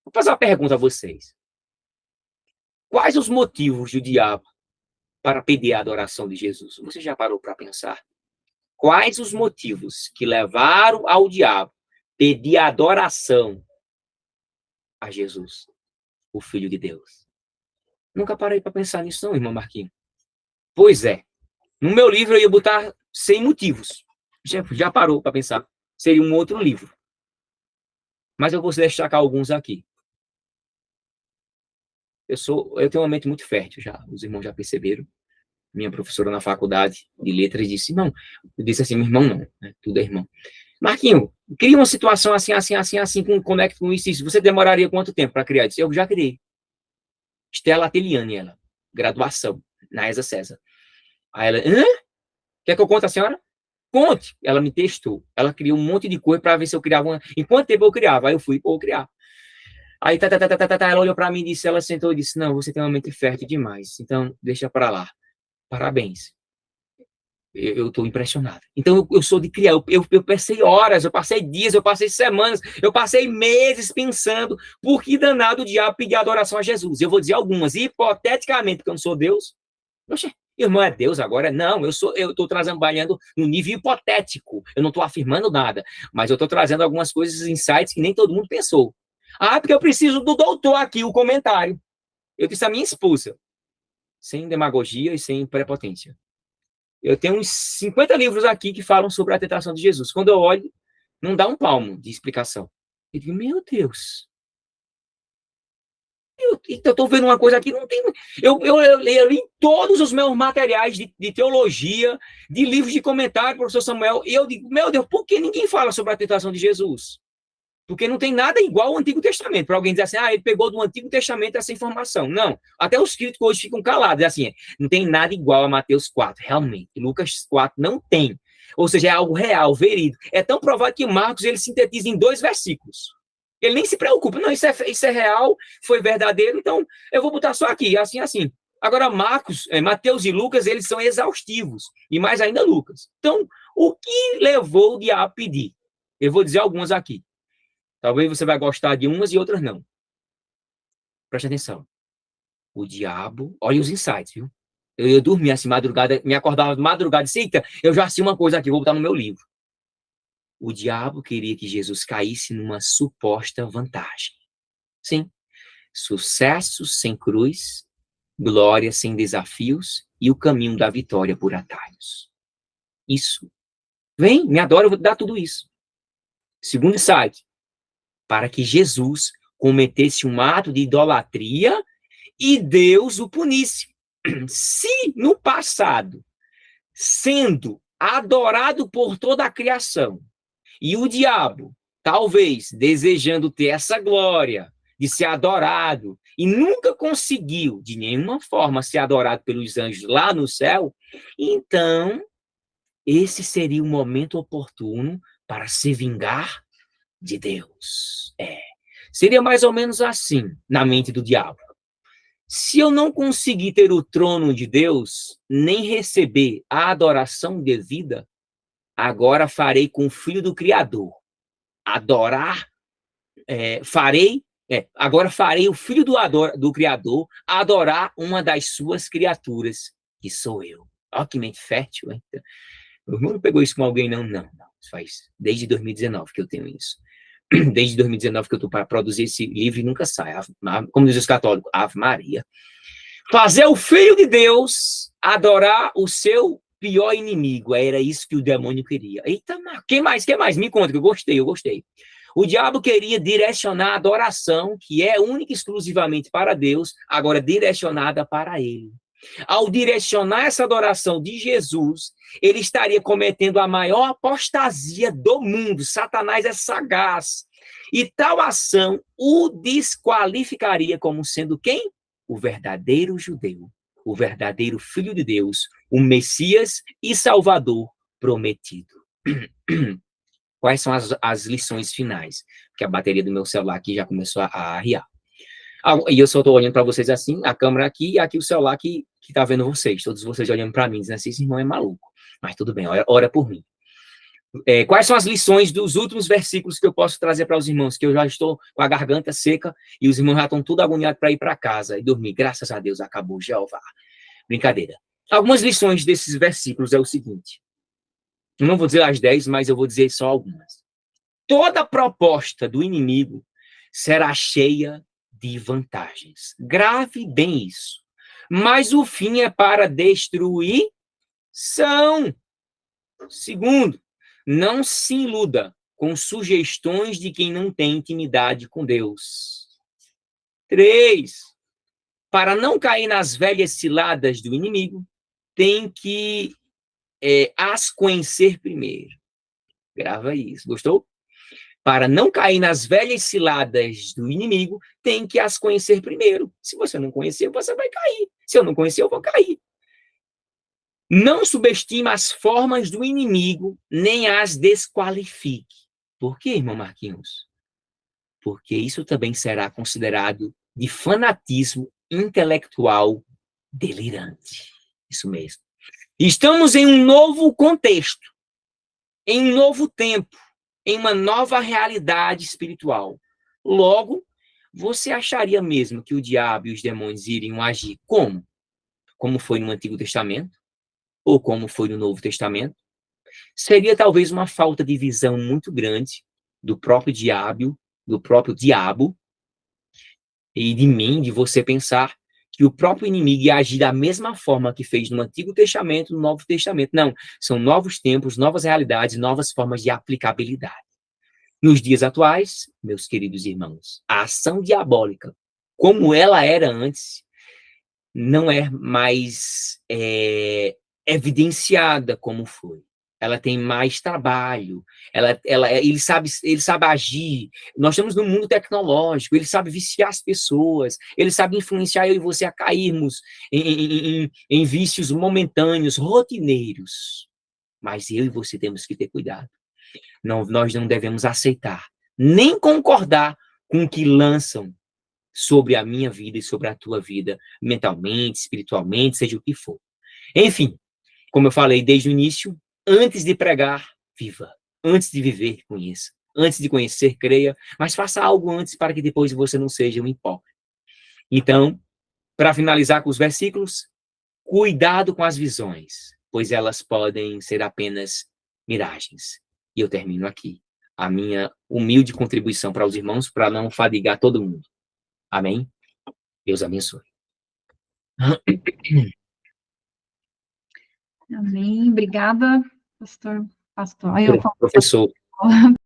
vou fazer uma pergunta a vocês. Quais os motivos do diabo para pedir a adoração de Jesus? Você já parou para pensar? Quais os motivos que levaram ao diabo pedir a adoração a Jesus, o Filho de Deus? Nunca parei para pensar nisso não, irmão Marquinhos. Pois é. No meu livro eu ia botar 100 motivos. Já parou para pensar? Seria um outro livro. Mas eu vou destacar alguns aqui. Eu tenho uma mente muito fértil já. Os irmãos já perceberam. Minha professora na faculdade de letras disse, não. Eu disse assim, meu irmão não. Né? Tudo é irmão. Marquinho, cria uma situação assim, assim, assim, assim, conecta com isso, isso. Você demoraria quanto tempo para criar isso? Eu já criei. Estela Ateliani, ela. Graduação, na ESA César. Aí ela, hã? Quer que eu conte a senhora? Conte. Ela me testou. Ela criou um monte de coisa para ver se eu criava uma... Em quanto tempo eu criava? Aí eu fui, pô, criar. Aí, ela olhou para mim e disse, ela sentou e disse, não, você tem uma mente fértil demais, então deixa para lá. Parabéns. Eu estou impressionado. Então, eu sou de criar. Eu passei horas, eu passei dias, eu passei semanas, eu passei meses pensando por que danado o diabo pedir adoração a Jesus. Eu vou dizer algumas. Hipoteticamente, porque eu não sou Deus. Oxe, irmão é Deus agora? Não, eu estou trabalhando no nível hipotético. Eu não estou afirmando nada. Mas eu estou trazendo algumas coisas, insights que nem todo mundo pensou. Ah, porque eu preciso do doutor aqui, o comentário. Eu disse à minha esposa, sem demagogia e sem prepotência. Eu tenho uns 50 livros aqui que falam sobre a tentação de Jesus. Quando eu olho, não dá um palmo de explicação. Eu digo, meu Deus. Eu estou vendo uma coisa aqui, não tem... Eu li todos os meus materiais de teologia, de livros de comentário, professor Samuel, e eu digo, meu Deus, por que ninguém fala sobre a tentação de Jesus? Porque não tem nada igual ao Antigo Testamento. Para alguém dizer assim, ele pegou do Antigo Testamento essa informação. Não. Até os críticos hoje ficam calados. É assim, não tem nada igual a Mateus 4, realmente. Lucas 4 não tem. Ou seja, é algo real, verídico. É tão provável que Marcos ele sintetiza em 2 versículos. Ele nem se preocupa. Não, isso é real, foi verdadeiro, então eu vou botar só aqui, assim, assim. Agora, Mateus e Lucas, eles são exaustivos. E mais ainda Lucas. Então, o que levou o diabo a pedir? Eu vou dizer algumas aqui. Talvez você vai gostar de umas e outras não. Preste atenção. O diabo... Olha os insights, viu? Eu dormia assim, madrugada, me acordava de madrugada e disse, eita, eu já sei uma coisa aqui, vou botar no meu livro. O diabo queria que Jesus caísse numa suposta vantagem. Sim. Sucesso sem cruz, glória sem desafios e o caminho da vitória por atalhos. Isso. Vem, me adora, eu vou te dar tudo isso. Segundo insight. Para que Jesus cometesse um ato de idolatria e Deus o punisse. Se no passado, sendo adorado por toda a criação, e o diabo, talvez, desejando ter essa glória de ser adorado, e nunca conseguiu, de nenhuma forma, ser adorado pelos anjos lá no céu, então, esse seria o momento oportuno para se vingar de Deus. Seria mais ou menos assim, na mente do diabo. Se eu não conseguir ter o trono de Deus, nem receber a adoração devida, agora farei com o Filho do Criador. Agora farei o Filho do Criador adorar uma das suas criaturas, que sou eu. Olha que mente fértil, hein? Meu irmão não pegou isso com alguém, não. Isso faz desde 2019 que eu tenho isso. Desde 2019 que eu estou para produzir esse livro e nunca sai. Como dizem os católicos, Ave Maria. Fazer o Filho de Deus adorar o seu pior inimigo. Era isso que o demônio queria. Eita, quem mais? Me conta, que eu gostei. O diabo queria direcionar a adoração, que é única e exclusivamente para Deus, agora direcionada para ele. Ao direcionar essa adoração de Jesus, ele estaria cometendo a maior apostasia do mundo. Satanás é sagaz. E tal ação o desqualificaria como sendo quem? O verdadeiro judeu, o verdadeiro filho de Deus, o Messias e Salvador prometido. Quais são as lições finais? Porque a bateria do meu celular aqui já começou a arriar. E eu só estou olhando para vocês assim, a câmera aqui e aqui o celular que está vendo vocês. Todos vocês olhando para mim, dizendo assim, esse irmão é maluco. Mas tudo bem, ora por mim. Quais são as lições dos últimos versículos que eu posso trazer para os irmãos? Que eu já estou com a garganta seca e os irmãos já estão tudo agoniados para ir para casa e dormir. Graças a Deus, acabou Jeová. Brincadeira. Algumas lições desses versículos é o seguinte. Eu não vou dizer as 10, mas eu vou dizer só algumas. Toda proposta do inimigo será cheia de vantagens. Grave bem isso. Mas o fim é para destruição. Segundo, não se iluda com sugestões de quem não tem intimidade com Deus. 3, para não cair nas velhas ciladas do inimigo, tem que as conhecer primeiro. Grava isso. Gostou? Para não cair nas velhas ciladas do inimigo, tem que as conhecer primeiro. Se você não conhecer, você vai cair. Se eu não conhecer, eu vou cair. Não subestime as formas do inimigo, nem as desqualifique. Por quê, irmão Marquinhos? Porque isso também será considerado de fanatismo intelectual delirante. Isso mesmo. Estamos em um novo contexto, em um novo tempo, em uma nova realidade espiritual. Logo, você acharia mesmo que o diabo e os demônios iriam agir como? Como foi no Antigo Testamento? Ou como foi no Novo Testamento? Seria talvez uma falta de visão muito grande do próprio diabo e de mim, de você pensar que o próprio inimigo ia agir da mesma forma que fez no Antigo Testamento, no Novo Testamento. Não, são novos tempos, novas realidades, novas formas de aplicabilidade. Nos dias atuais, meus queridos irmãos, a ação diabólica, como ela era antes, não é mais evidenciada como foi. Ela tem mais trabalho, ele sabe agir. Nós estamos num mundo tecnológico, ele sabe viciar as pessoas, ele sabe influenciar eu e você a cairmos em vícios momentâneos, rotineiros. Mas eu e você temos que ter cuidado. Nós não devemos aceitar, nem concordar com o que lançam sobre a minha vida e sobre a tua vida, mentalmente, espiritualmente, seja o que for. Enfim, como eu falei desde o início, antes de pregar, viva. Antes de viver, conheça. Antes de conhecer, creia. Mas faça algo antes para que depois você não seja um hipócrita. Então, para finalizar com os versículos, cuidado com as visões, pois elas podem ser apenas miragens. E eu termino aqui a minha humilde contribuição para os irmãos, para não fadigar todo mundo. Amém? Deus abençoe. Amém. Obrigada, pastor. Pastor. Professor.